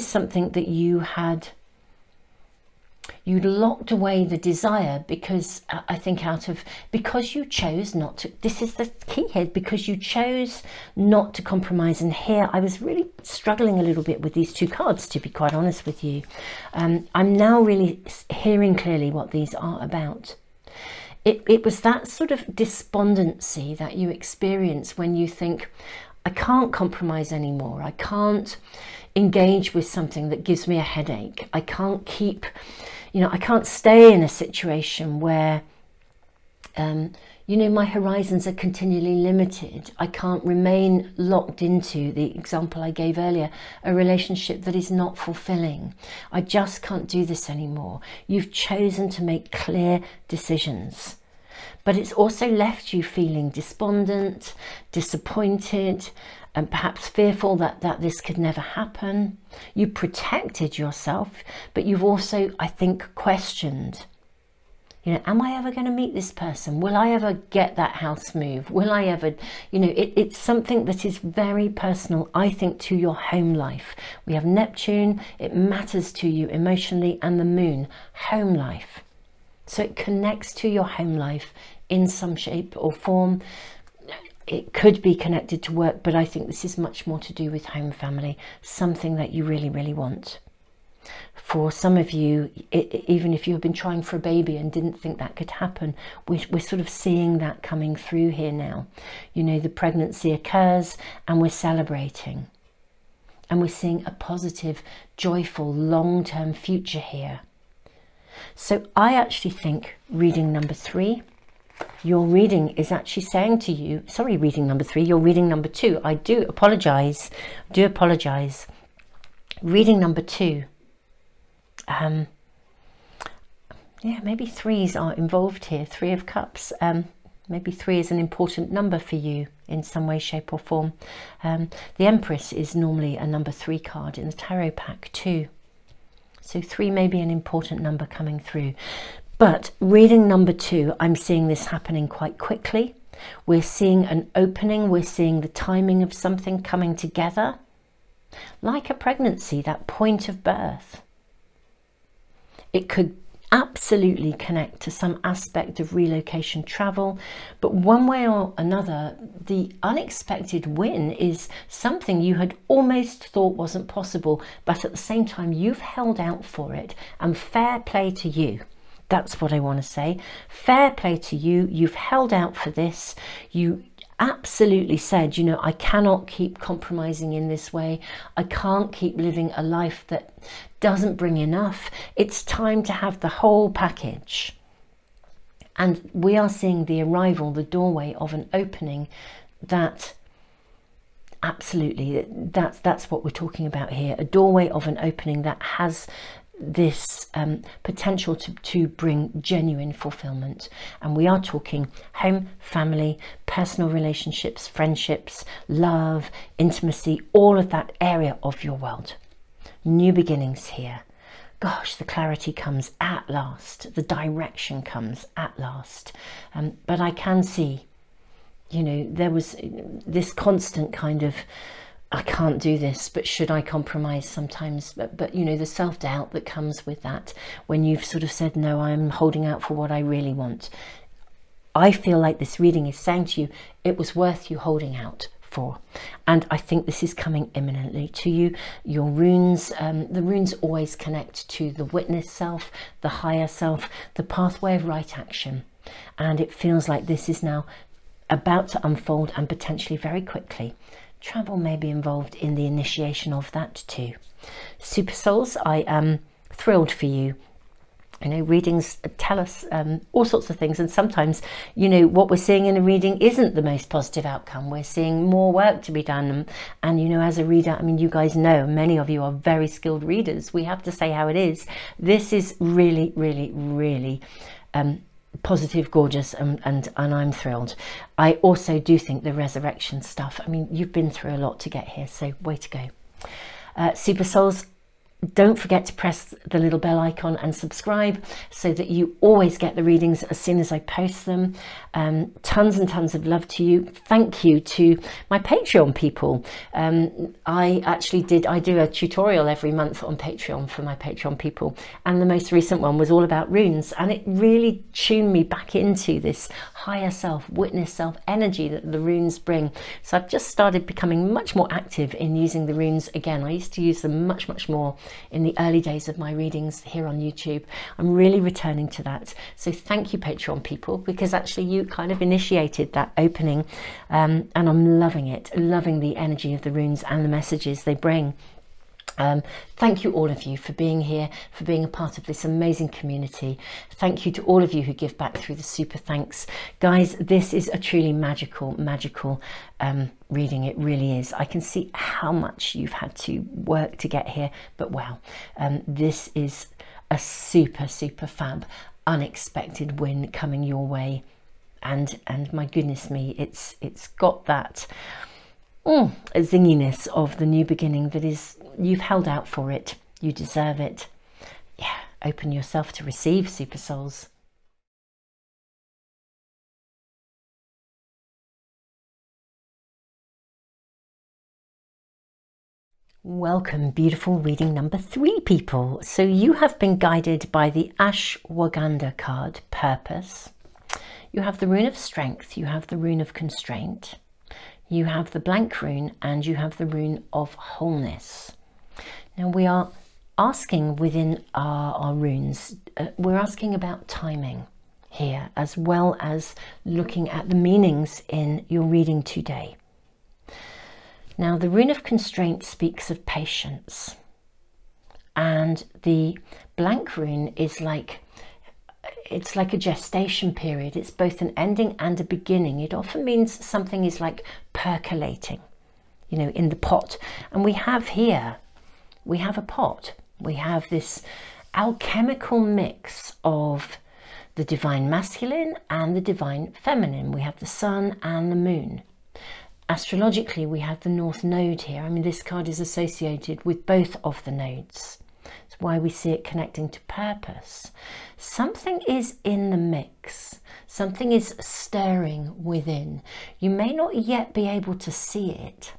something that you'd locked away the desire because I think because you chose not to, this is the key here, because you chose not to compromise. And here I was really struggling a little bit with these two cards, to be quite honest with you. I'm now really hearing clearly what these are about. It was that sort of despondency that you experience when you think, I can't compromise anymore. I can't engage with something that gives me a headache. I can't keep, I can't stay in a situation where, my horizons are continually limited. I can't remain locked into, the example I gave earlier, a relationship that is not fulfilling. I just can't do this anymore. You've chosen to make clear decisions. But it's also left you feeling despondent, disappointed, and perhaps fearful that this could never happen. You protected yourself, but you've also, I think, questioned, am I ever going to meet this person? Will I ever get that house move? Will I ever, it's something that is very personal, I think, to your home life. We have Neptune, it matters to you emotionally, and the Moon, home life. So it connects to your home life in some shape or form. It could be connected to work, but I think this is much more to do with home, family, something that you really, really want. For some of you, even if you've been trying for a baby and didn't think that could happen, we're sort of seeing that coming through here now. The pregnancy occurs and we're celebrating. And we're seeing a positive, joyful, long-term future here. So I actually think reading number 3, your reading is actually saying to you, sorry, reading number 3, you're reading number 2. I do apologize. Reading number 2. Maybe 3s are involved here. 3 of Cups. Maybe 3 is an important number for you in some way, shape or form. The Empress is normally a number 3 card in the tarot pack too. So 3 may be an important number coming through. But reading number 2, I'm seeing this happening quite quickly. We're seeing an opening. We're seeing the timing of something coming together. Like a pregnancy, that point of birth. It could absolutely connect to some aspect of relocation travel. But one way or another, the unexpected win is something you had almost thought wasn't possible. But at the same time, you've held out for it. And fair play to you. That's what I want to say. Fair play to you. You've held out for this. You absolutely said, I cannot keep compromising in this way. I can't keep living a life that doesn't bring enough. It's time to have the whole package. And we are seeing the arrival, the doorway of an opening that absolutely, that's what we're talking about here. A doorway of an opening that has this potential to bring genuine fulfillment. And we are talking home, family, personal relationships, friendships, love, intimacy, all of that area of your world. New beginnings here. gosh, the clarity comes at last, the direction comes at last. But I can see, you know, there was this constant kind of, I can't do this, but should I compromise sometimes? But you know, the self-doubt that comes with that, when you've sort of said, no, I'm holding out for what I really want. I feel like this reading is saying to you, it was worth you holding out for. And I think this is coming imminently to you. Your runes, the runes always connect to the witness self, the higher self, the pathway of right action. And it feels like this is now about to unfold, and potentially very quickly. Travel may be involved in the initiation of that too. Super Souls, I am thrilled for you. You know, readings tell us all sorts of things, and sometimes, you know, what we're seeing in a reading isn't the most positive outcome. We're seeing more work to be done, and you know, as a reader, I mean, you guys know, many of you are very skilled readers. We have to say how it is. This is really, really, really positive, gorgeous, and I'm thrilled. I also do think the resurrection stuff, I mean, you've been through a lot to get here, so way to go. Super Souls, don't forget to press the little bell icon and subscribe so that you always get the readings as soon as I post them. Tons and tons of love to you. Thank you to my Patreon people. I do a tutorial every month on Patreon for my Patreon people, and the most recent one was all about runes, and it really tuned me back into this higher self, witness self energy that the runes bring. So I've just started becoming much more active in using the runes again. I used to use them much more in the early days of my readings here on YouTube. I'm really returning to that. So thank you, Patreon people, because actually you kind of initiated that opening, and I'm loving it, loving the energy of the runes and the messages they bring. Thank you all of you for being here, for being a part of this amazing community. Thank you to all of you who give back through the super thanks. Guys, this is a truly magical reading. It really is. I can see how much you've had to work to get here, but wow, this is a super fab, unexpected win coming your way. And my goodness me, it's got that zinginess of the new beginning that is, you've held out for it, you deserve it. Yeah, open yourself to receive, Super Souls. Welcome, beautiful reading number 3, people. So you have been guided by the Ashwagandha card, Purpose. You have the rune of Strength, you have the rune of Constraint, you have the blank rune, and you have the rune of Wholeness. Now we are asking within our runes, we're asking about timing here, as well as looking at the meanings in your reading today. Now the rune of Constraint speaks of patience, and the blank rune is like, it's like a gestation period. It's both an ending and a beginning. It often means something is like percolating, you know, in the pot. And we have here, we have a pot. We have this alchemical mix of the divine masculine and the divine feminine. We have the sun and the moon. Astrologically, we have the North Node here. I mean, this card is associated with both of the nodes. That's why we see it connecting to purpose. Something is in the mix. Something is stirring within. You may not yet be able to see it,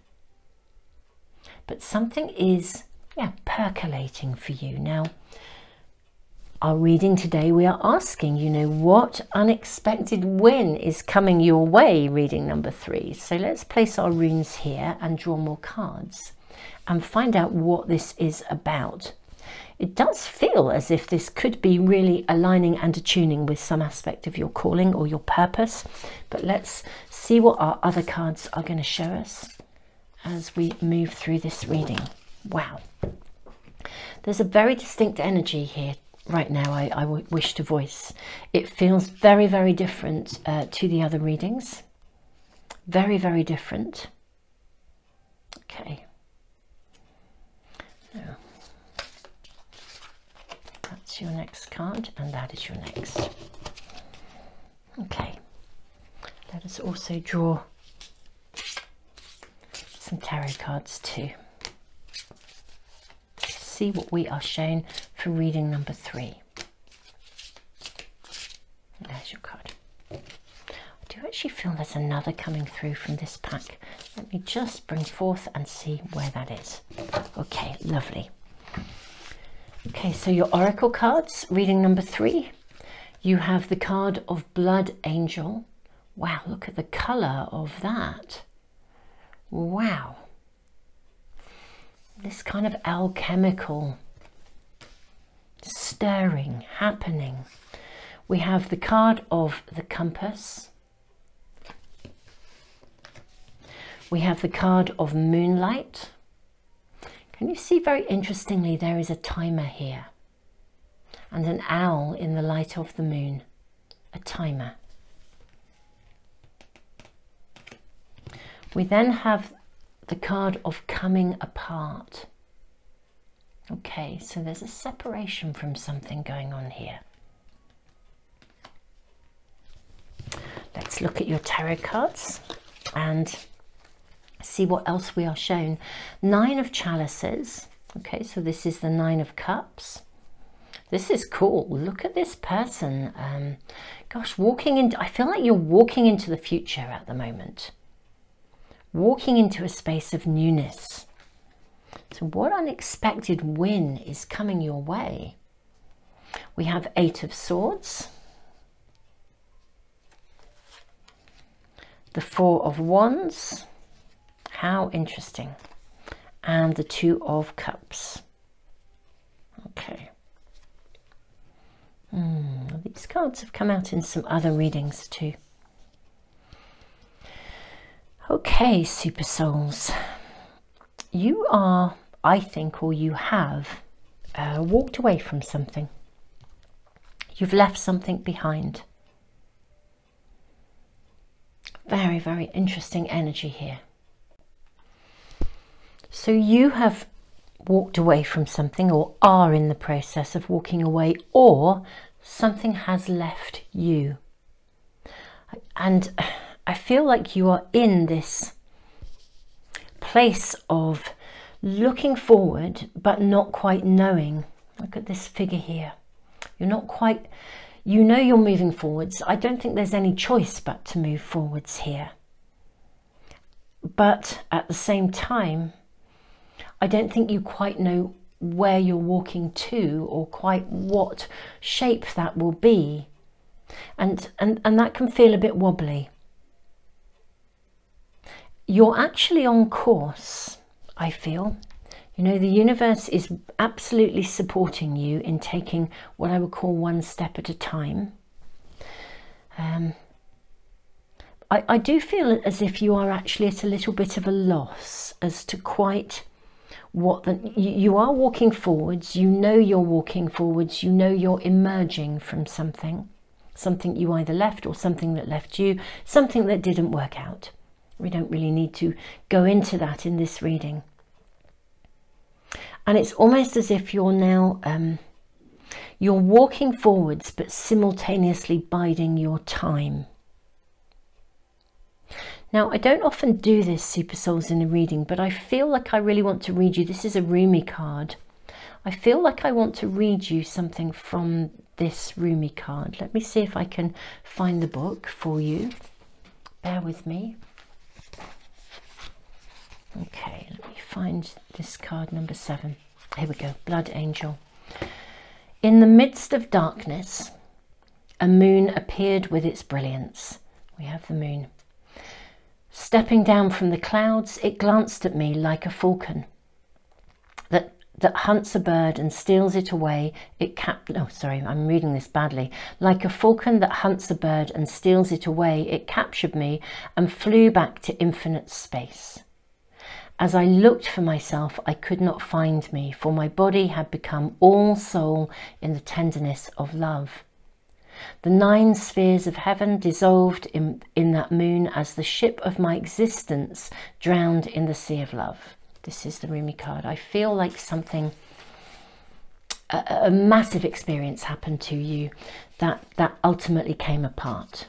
but something is, percolating for you. Now, our reading today, we are asking, you know, what unexpected win is coming your way, reading number 3. So let's place our runes here and draw more cards and find out what this is about. It does feel as if this could be really aligning and attuning with some aspect of your calling or your purpose, but let's see what our other cards are going to show us as we move through this reading. Wow, there's a very distinct energy here right now I wish to voice. It feels very different to the other readings. Very different. Okay. Now, that's your next card, and that is your next. Okay. Let us also draw some tarot cards too. See what we are shown for reading number 3. There's your card. I do actually feel there's another coming through from this pack. Let me just bring forth and see where that is. Okay, lovely. Okay, so your oracle cards, reading number 3. You have the card of Blood Angel. Wow, look at the colour of that. Wow. This kind of alchemical stirring happening. We have the card of the Compass. We have the card of Moonlight. Can you see, very interestingly, there is a timer here and an owl in the light of the moon, a timer. We then have the card of Coming Apart. Okay, so there's a separation from something going on here. Let's look at your tarot cards and see what else we are shown. 9 of Chalices. Okay, so this is the 9 of Cups. This is cool. Look at this person. Gosh, walking into, I feel like you're walking into the future at the moment. Walking into a space of newness. So what unexpected win is coming your way? We have 8 of Swords. The 4 of Wands. How interesting. And the 2 of Cups. Okay. These cards have come out in some other readings too. Okay, Super Souls. You are, I think, or you have walked away from something. You've left something behind. Very, very interesting energy here. So you have walked away from something, or are in the process of walking away, or something has left you. And I feel like you are in this place of looking forward, but not quite knowing. Look at this figure here. You're not quite, you know you're moving forwards. I don't think there's any choice but to move forwards here. But at the same time, I don't think you quite know where you're walking to, or quite what shape that will be. And that can feel a bit wobbly. You're actually on course, I feel. You know, the universe is absolutely supporting you in taking what I would call one step at a time. I do feel as if you are actually at a little bit of a loss as to quite what you are walking forwards. You know you're walking forwards. You know you're emerging from something you either left, or something that left you, something that didn't work out. We don't really need to go into that in this reading. And it's almost as if you're now you're walking forwards, but simultaneously biding your time. Now, I don't often do this, Super Souls, in a reading, but I feel like I really want to read you. This is a Rumi card. I feel like I want to read you something from this Rumi card. Let me see if I can find the book for you. Bear with me. Okay, let me find this card, number 7. Here we go, Blood Angel. In the midst of darkness, a moon appeared with its brilliance. We have the moon. Stepping down from the clouds, it glanced at me like a falcon that hunts a bird and steals it away. I'm reading this badly. Like a falcon that hunts a bird and steals it away, it captured me and flew back to infinite space. As I looked for myself, I could not find me, for my body had become all soul in the tenderness of love. The 9 spheres of heaven dissolved in that moon as the ship of my existence drowned in the sea of love. This is the Rumi card. I feel like something, a massive experience happened to you that ultimately came apart.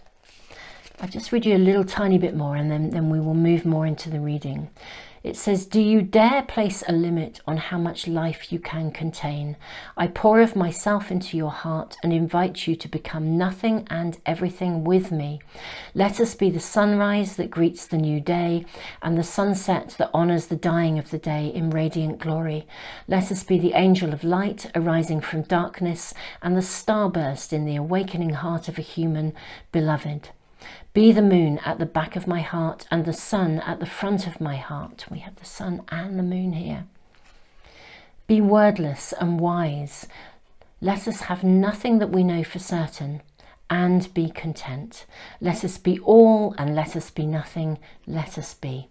I'll just read you a little tiny bit more, and then we will move more into the reading. It says, do you dare place a limit on how much life you can contain? I pour of myself into your heart and invite you to become nothing and everything with me. Let us be the sunrise that greets the new day and the sunset that honours the dying of the day in radiant glory. Let us be the angel of light arising from darkness and the starburst in the awakening heart of a human beloved. Be the moon at the back of my heart and the sun at the front of my heart. We have the sun and the moon here. Be wordless and wise. Let us have nothing that we know for certain and be content. Let us be all and let us be nothing. Let us be.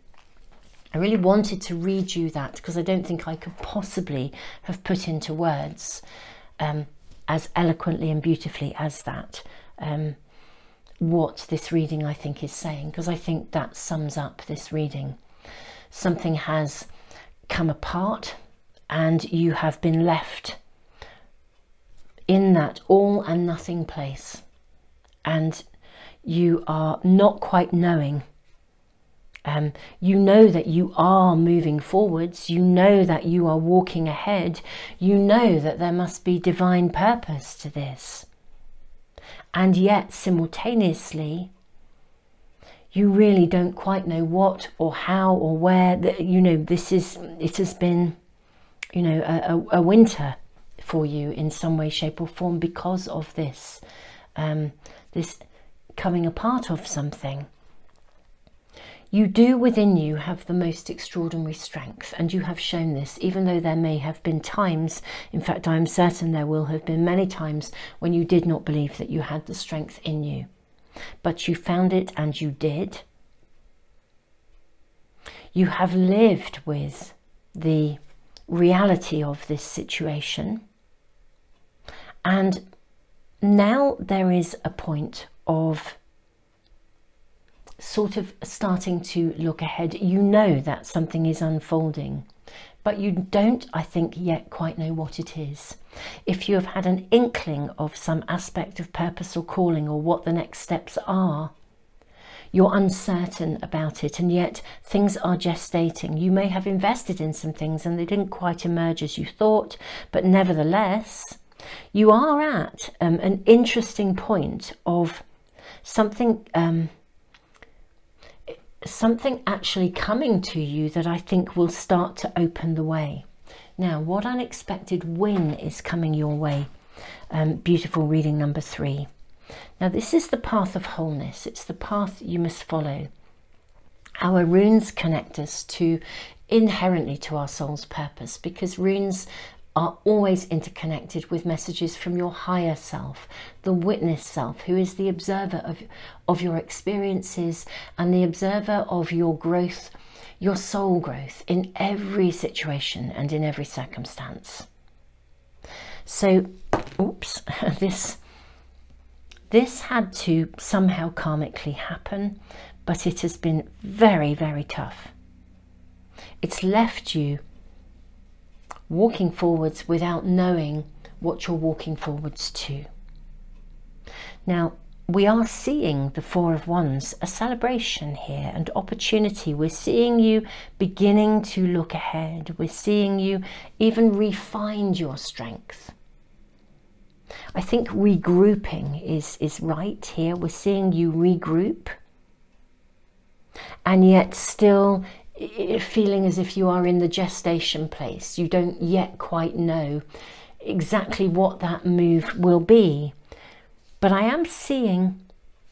I really wanted to read you that because I don't think I could possibly have put into words as eloquently and beautifully as that. What this reading I think is saying, because I think that sums up this reading. Something has come apart and you have been left in that all and nothing place, and you are not quite knowing. You know that you are moving forwards, you know that you are walking ahead, you know that there must be divine purpose to this. And yet simultaneously, you really don't quite know what or how or where. It has been, a winter for you in some way, shape or form because of this, this coming apart of something. You do within you have the most extraordinary strength, and you have shown this, even though there may have been times, in fact I am certain there will have been many times when you did not believe that you had the strength in you. But you found it and you did. You have lived with the reality of this situation, and now there is a point of sort of starting to look ahead. You know that something is unfolding, but you don't, I think, yet quite know what it is. If you have had an inkling of some aspect of purpose or calling or what the next steps are, you're uncertain about it, and yet things are gestating. You may have invested in some things and they didn't quite emerge as you thought, but nevertheless, you are at an interesting point of something something actually coming to you that I think will start to open the way. Now, what unexpected win is coming your way? Beautiful reading number 3. Now, this is the path of wholeness. It's the path you must follow. Our runes connect us inherently to our soul's purpose, because runes are always interconnected with messages from your higher self, the witness self, who is the observer of your experiences and the observer of your growth, your soul growth in every situation and in every circumstance. So, oops, this had to somehow karmically happen, but it has been very, very tough. It's left you walking forwards without knowing what you're walking forwards to. Now, we are seeing the Four of Wands, a celebration here and opportunity. We're seeing you beginning to look ahead. We're seeing you even refine your strength. I think regrouping is right here. We're seeing you regroup, and yet still feeling as if you are in the gestation place. You don't yet quite know exactly what that move will be, but I am seeing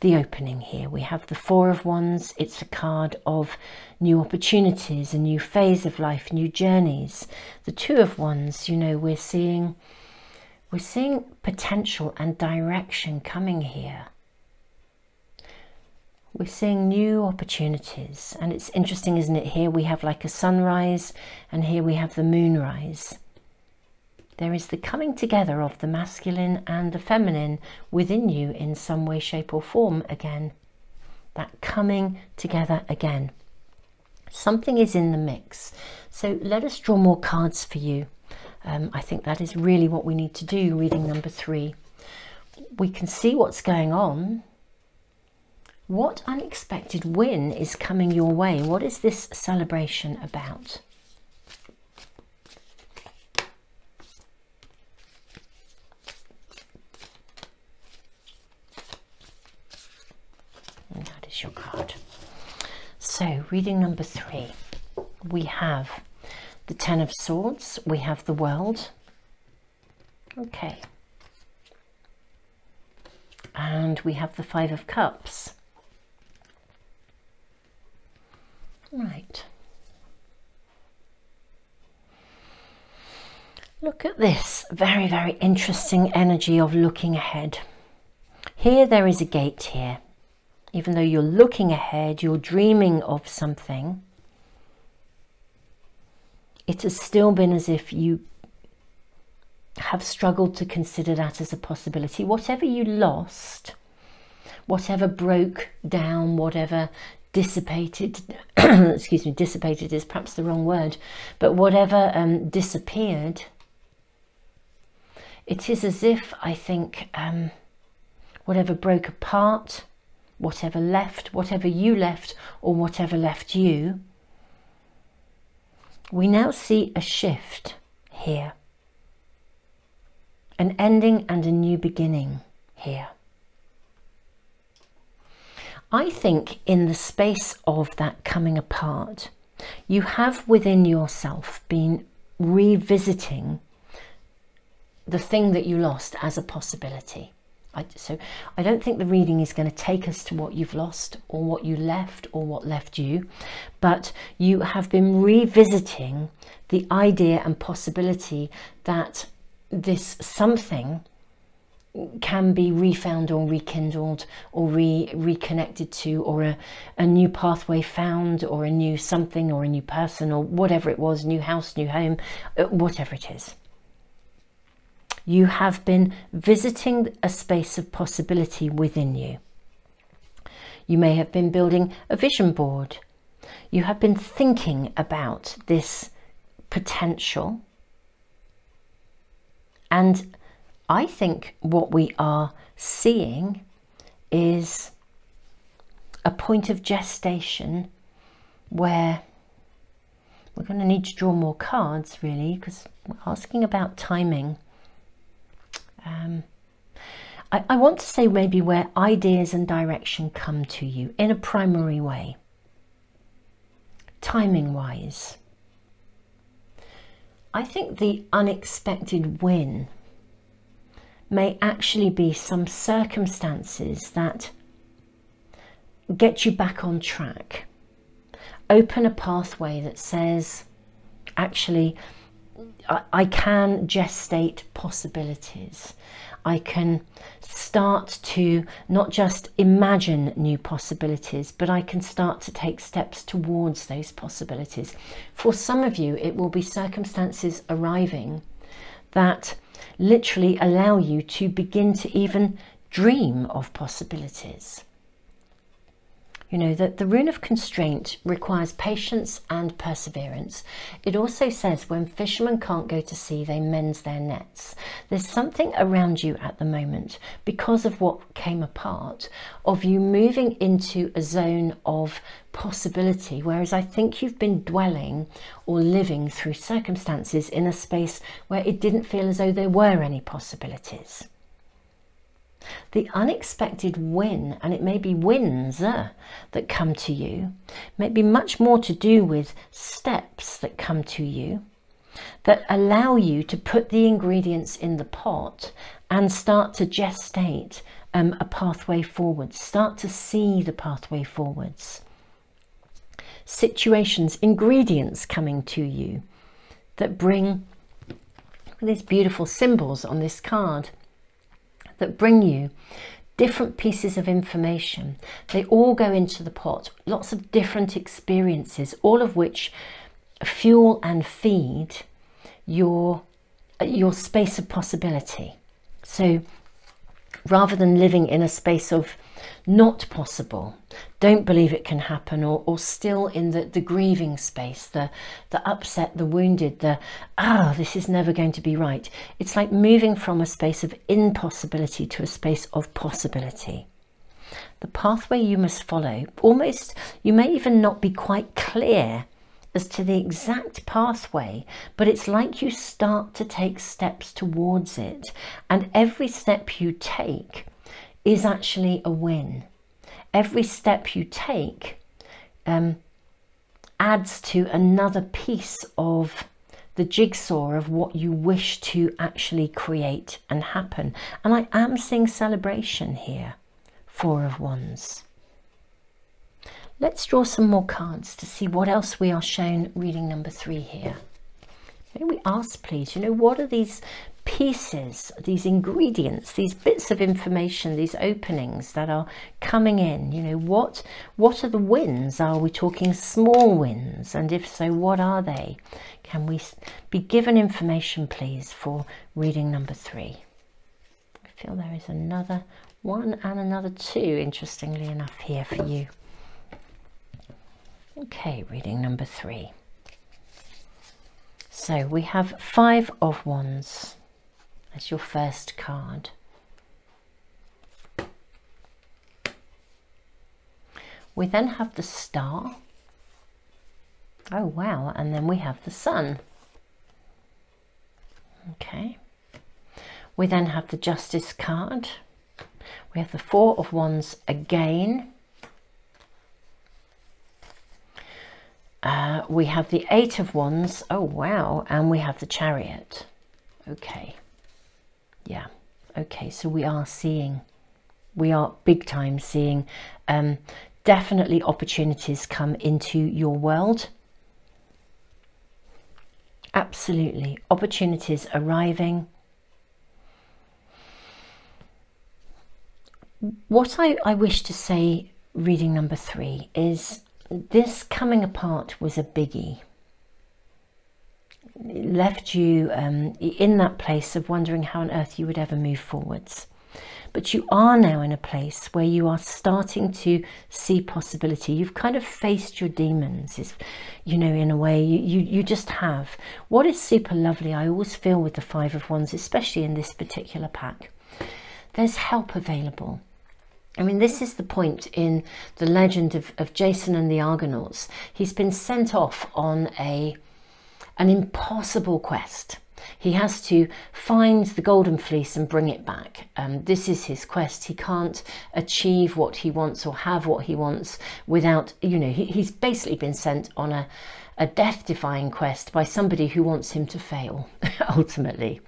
the opening here. We have the Four of Wands. It's a card of new opportunities, a new phase of life, new journeys. The Two of Wands, we're seeing potential and direction coming here. We're seeing new opportunities, and it's interesting, isn't it? Here we have like a sunrise, and here we have the moonrise. There is the coming together of the masculine and the feminine within you in some way, shape or form again. That coming together again. Something is in the mix. So let us draw more cards for you. I think that is really what we need to do, reading number 3. We can see what's going on. What unexpected win is coming your way? What is this celebration about? And that is your card. So, reading number 3. We have the Ten of Swords. We have the World. Okay. And we have the Five of Cups. Right. Look at this very, very interesting energy of looking ahead. Here there is a gate here. Even though you're looking ahead, you're dreaming of something, it has still been as if you have struggled to consider that as a possibility. Whatever you lost, whatever broke down, whatever dissipated, excuse me, dissipated is perhaps the wrong word, but whatever disappeared, it is as if, I think, whatever broke apart, whatever left, whatever you left, or whatever left you, we now see a shift here. An ending and a new beginning here. I think in the space of that coming apart, you have within yourself been revisiting the thing that you lost as a possibility. So I don't think the reading is going to take us to what you've lost or what you left or what left you, but you have been revisiting the idea and possibility that this something can be refound or rekindled or reconnected to, or a new pathway found, or a new something, or a new person, or whatever it was, new house, new home, whatever it is. You have been visiting a space of possibility within you. You may have been building a vision board. You have been thinking about this potential. And I think what we are seeing is a point of gestation where we're going to need to draw more cards, really, because we're asking about timing. I want to say maybe where ideas and direction come to you in a primary way, timing wise. I think the unexpected win may actually be some circumstances that get you back on track, open a pathway that says, actually, I can gestate possibilities. I can start to not just imagine new possibilities, but I can start to take steps towards those possibilities. For some of you, it will be circumstances arriving that literally allow you to begin to even dream of possibilities. You know, that the rune of constraint requires patience and perseverance. It also says when fishermen can't go to sea, they mend their nets. There's something around you at the moment, because of what came apart, of you moving into a zone of possibility, whereas I think you've been dwelling or living through circumstances in a space where it didn't feel as though there were any possibilities. The unexpected win, and it may be wins that come to you, may be much more to do with steps that come to you that allow you to put the ingredients in the pot and start to gestate a pathway forwards, start to see the pathway forwards. Situations, ingredients coming to you that bring these beautiful symbols on this card, that bring you different pieces of information. They all go into the pot, lots of different experiences, all of which fuel and feed your space of possibility. So rather than living in a space of not possible, don't believe it can happen, or still in the grieving space, the upset, the wounded, this is never going to be right. It's like moving from a space of impossibility to a space of possibility. the pathway you must follow. Almost, you may even not be quite clear as to the exact pathway, but it's like you start to take steps towards it, and every step you take is actually a win. Every step you take adds to another piece of the jigsaw of what you wish to actually create and happen. And I am seeing celebration here. Four of Wands. Let's draw some more cards to see what else we are shown reading number 3 here. May we ask, please, you know, what are these pieces, these ingredients, these bits of information, these openings that are coming in? You know, what are the wins? Are we talking small wins? And if so, what are they? Can we be given information, please, for reading number 3? I feel there is another one and another 2, interestingly enough, here for you. Okay, reading number 3. So we have 5 of Wands as your first card. We then have the Star. Oh wow, and then we have the Sun. Okay. We then have the Justice card. We have the 4 of Wands again. We have the 8 of Wands. Oh wow, and we have the Chariot. Okay. Yeah. Okay, so we are big time seeing definitely opportunities come into your world. Absolutely, opportunities arriving. What I wish to say, reading number 3, is this coming apart was a biggie. It left you in that place of wondering how on earth you would ever move forwards. But you are now in a place where you are starting to see possibility. You've kind of faced your demons, you know, in a way. You just have. What is super lovely, I always feel with the 5 of Wands, especially in this particular pack, there's help available. I mean, this is the point in the legend of Jason and the Argonauts. He's been sent off on an impossible quest. He has to find the golden fleece and bring it back. This is his quest. He can't achieve what he wants or have what he wants without, you know, he's basically been sent on a death-defying quest by somebody who wants him to fail, ultimately.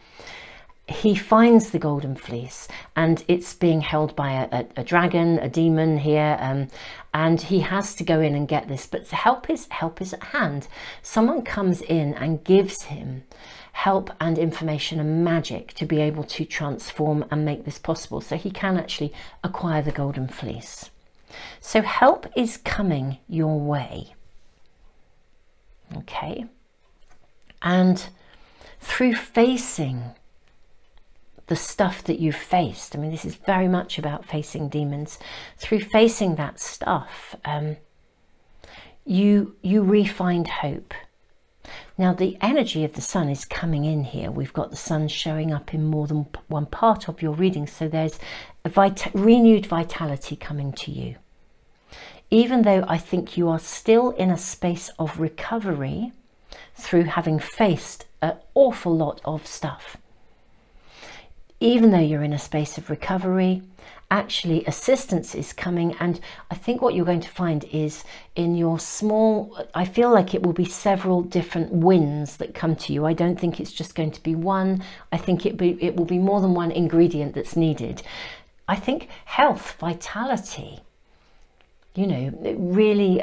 He finds the golden fleece and it's being held by a dragon, a demon here, and he has to go in and get this, but help is at hand. Someone comes in and gives him help and information and magic to be able to transform and make this possible, so he can actually acquire the golden fleece. So help is coming your way. Okay, and through facing the stuff that you've faced, I mean, this is very much about facing demons. Through facing that stuff, you re-find hope. Now, the energy of the Sun is coming in here. We've got the Sun showing up in more than one part of your reading, so there's a renewed vitality coming to you. Even though I think you are still in a space of recovery through having faced an awful lot of stuff. Even though you're in a space of recovery, actually assistance is coming, and I think what you're going to find is in your small, I feel like it will be several different wins that come to you. I don't think it's just going to be one. I think it will be more than one ingredient that's needed. I think health, vitality, you know, really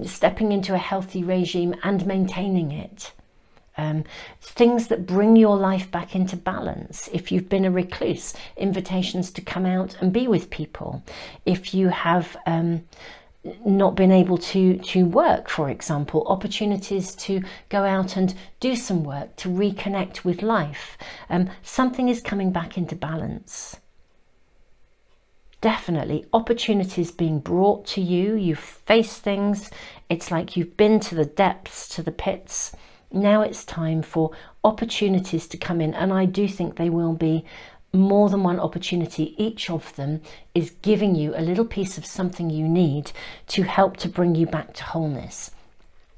stepping into a healthy regime and maintaining it. Things that bring your life back into balance. If you've been a recluse, invitations to come out and be with people. If you have not been able to work, for example, opportunities to go out and do some work, to reconnect with life. Something is coming back into balance. Definitely opportunities being brought to you. You've faced things. It's like you've been to the depths, to the pits. Now it's time for opportunities to come in, and I do think they will be more than one opportunity. Each of them is giving you a little piece of something you need to help to bring you back to wholeness.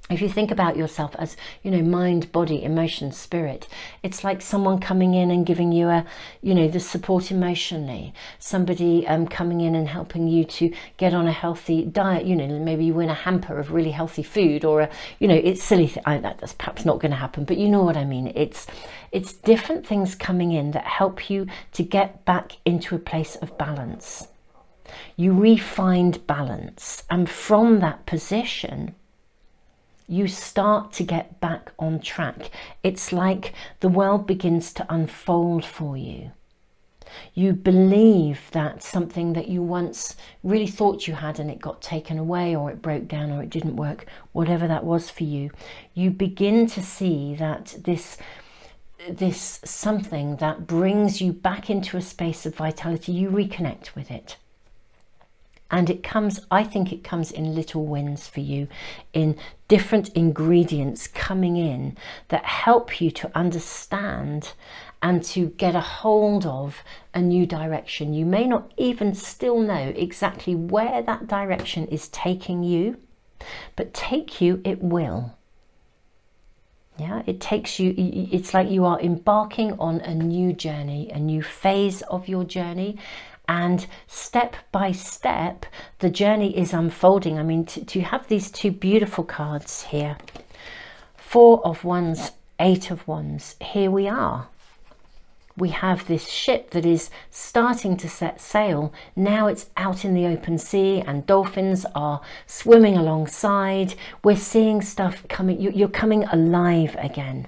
If you think about yourself as, you know, mind, body, emotion, spirit, it's like someone coming in and giving you a, you know, the support emotionally, somebody coming in and helping you to get on a healthy diet. You know, maybe you win a hamper of really healthy food, or a, you know, it's silly, that's perhaps not going to happen, but you know what I mean. It's different things coming in that help you to get back into a place of balance. You re-find balance, and from that position you start to get back on track. It's like the world begins to unfold for you. You believe that something that you once really thought you had and it got taken away, or it broke down, or it didn't work, whatever that was for you, you begin to see that this something that brings you back into a space of vitality, you reconnect with it. And it comes, I think it comes in little wins for you, in different ingredients coming in that help you to understand and to get a hold of a new direction. You may not even still know exactly where that direction is taking you, but take you it will. Yeah, it takes you, it's like you are embarking on a new journey, a new phase of your journey. And step by step, the journey is unfolding. I mean, to have these two beautiful cards here, 4 of Wands, 8 of Wands, here we are. We have this ship that is starting to set sail. Now it's out in the open sea and dolphins are swimming alongside. We're seeing stuff coming, you're coming alive again.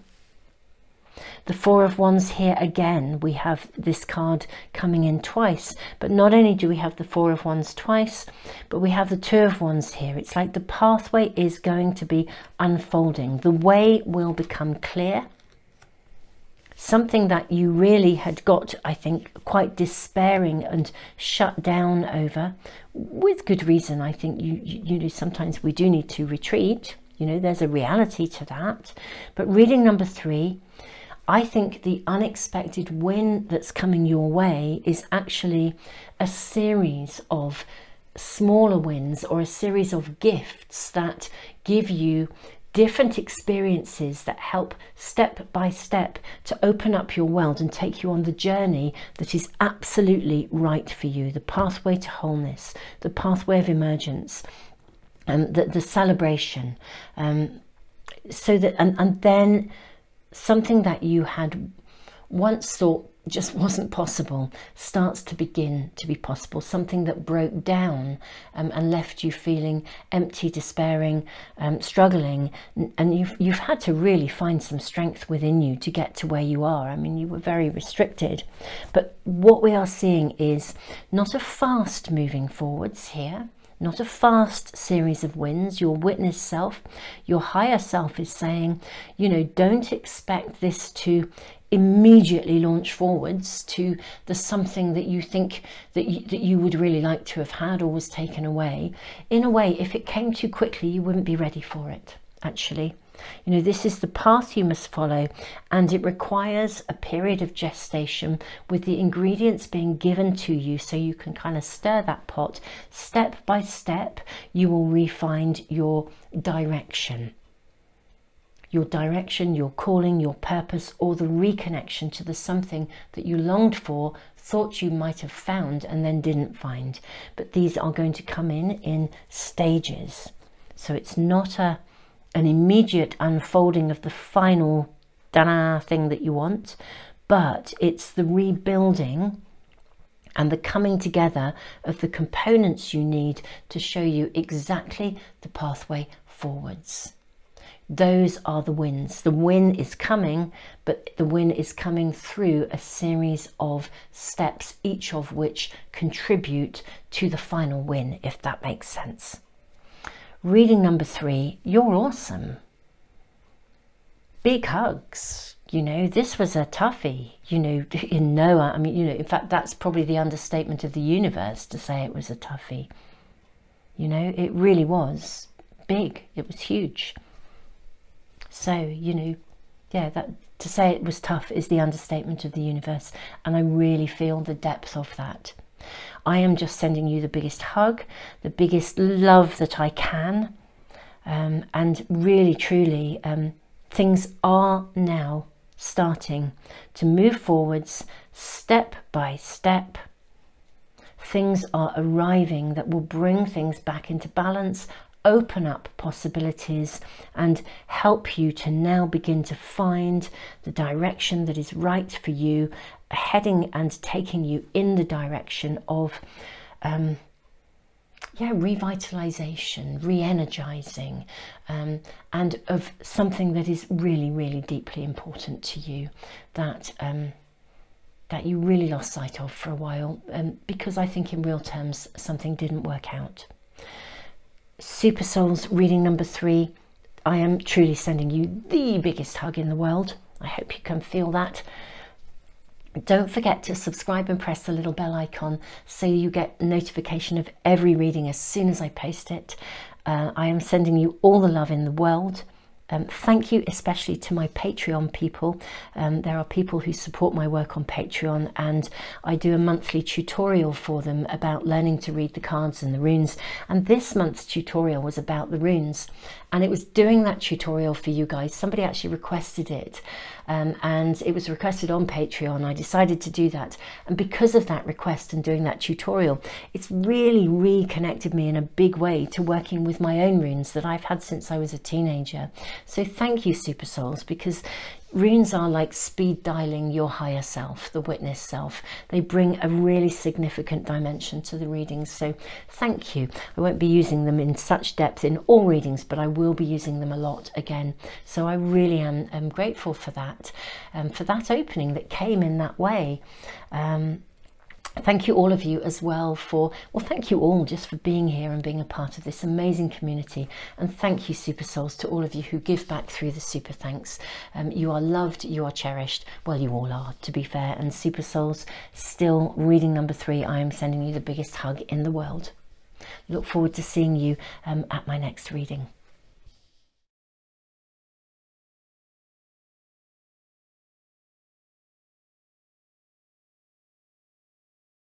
The 4 of Wands here again, we have this card coming in twice, but not only do we have the 4 of Wands twice, but we have the 2 of Wands here. It's like the pathway is going to be unfolding. The way will become clear. Something that you really had got, I think, quite despairing and shut down over, with good reason. I think you know, sometimes we do need to retreat. You know, there's a reality to that. But reading number 3, I think the unexpected win that's coming your way is actually a series of smaller wins, or a series of gifts that give you different experiences that help step by step to open up your world and take you on the journey that is absolutely right for you, the pathway to wholeness, the pathway of emergence, and the celebration, so that and then something that you had once thought just wasn't possible starts to begin to be possible. Something that broke down and left you feeling empty, despairing, struggling, and you've had to really find some strength within you to get to where you are. I mean, you were very restricted, but what we are seeing is not a fast moving forwards here, not a fast series of wins. Your witness self, your higher self, is saying, you know, don't expect this to immediately launch forwards to the something that you think that you would really like to have had, or was taken away. In a way, if it came too quickly, you wouldn't be ready for it, actually. You know, this is the path you must follow, and it requires a period of gestation with the ingredients being given to you so you can kind of stir that pot. Step by step, you will refine your direction. Your direction, your calling, your purpose, or the reconnection to the something that you longed for, thought you might have found, and then didn't find. But these are going to come in stages. So it's not an immediate unfolding of the final da-da thing that you want, but it's the rebuilding and the coming together of the components you need to show you exactly the pathway forwards. Those are the wins. The win is coming, but the win is coming through a series of steps, each of which contribute to the final win, if that makes sense. Reading number 3, you're awesome. Big hugs. You know, this was a toughie, you know, in Noah. I mean, you know, in fact, that's probably the understatement of the universe to say it was a toughie. You know, it really was big. It was huge. So, you know, yeah, that To say it was tough is the understatement of the universe, and I really feel the depth of that. I am just sending you the biggest hug, the biggest love that I can, and really, truly, things are now starting to move forwards step by step. Things are arriving that will bring things back into balance, open up possibilities, and help you to now begin to find the direction that is right for you, heading and taking you in the direction of revitalization, re-energizing, and of something that is really, really deeply important to you, that that you really lost sight of for a while, because I think in real terms something didn't work out. Super Souls reading number 3, I am truly sending you the biggest hug in the world. I hope you can feel that. Don't forget to subscribe and press the little bell icon so you get notification of every reading as soon as I post it. I am sending you all the love in the world. Thank you especially to my Patreon people. There are people who support my work on Patreon, and I do a monthly tutorial for them about learning to read the cards and the runes, and this month's tutorial was about the runes, and it was doing that tutorial for you guys. Somebody actually requested it, and it was requested on Patreon. I decided to do that, and because of that request and doing that tutorial, it's really reconnected me in a big way to working with my own runes that I've had since I was a teenager. So thank you, Super Souls, because runes are like speed dialing your higher self, the witness self. They bring a really significant dimension to the readings. So thank you. I won't be using them in such depth in all readings, but I will be using them a lot again. So I really am grateful for that opening that came in that way. Thank you all of you as well for, well, thank you all just for being here and being a part of this amazing community. And thank you, Super Souls, to all of you who give back through the super thanks. You are loved, you are cherished. Well, you all are, to be fair. And Super Souls, still reading number 3, I am sending you the biggest hug in the world. Look forward to seeing you at my next reading.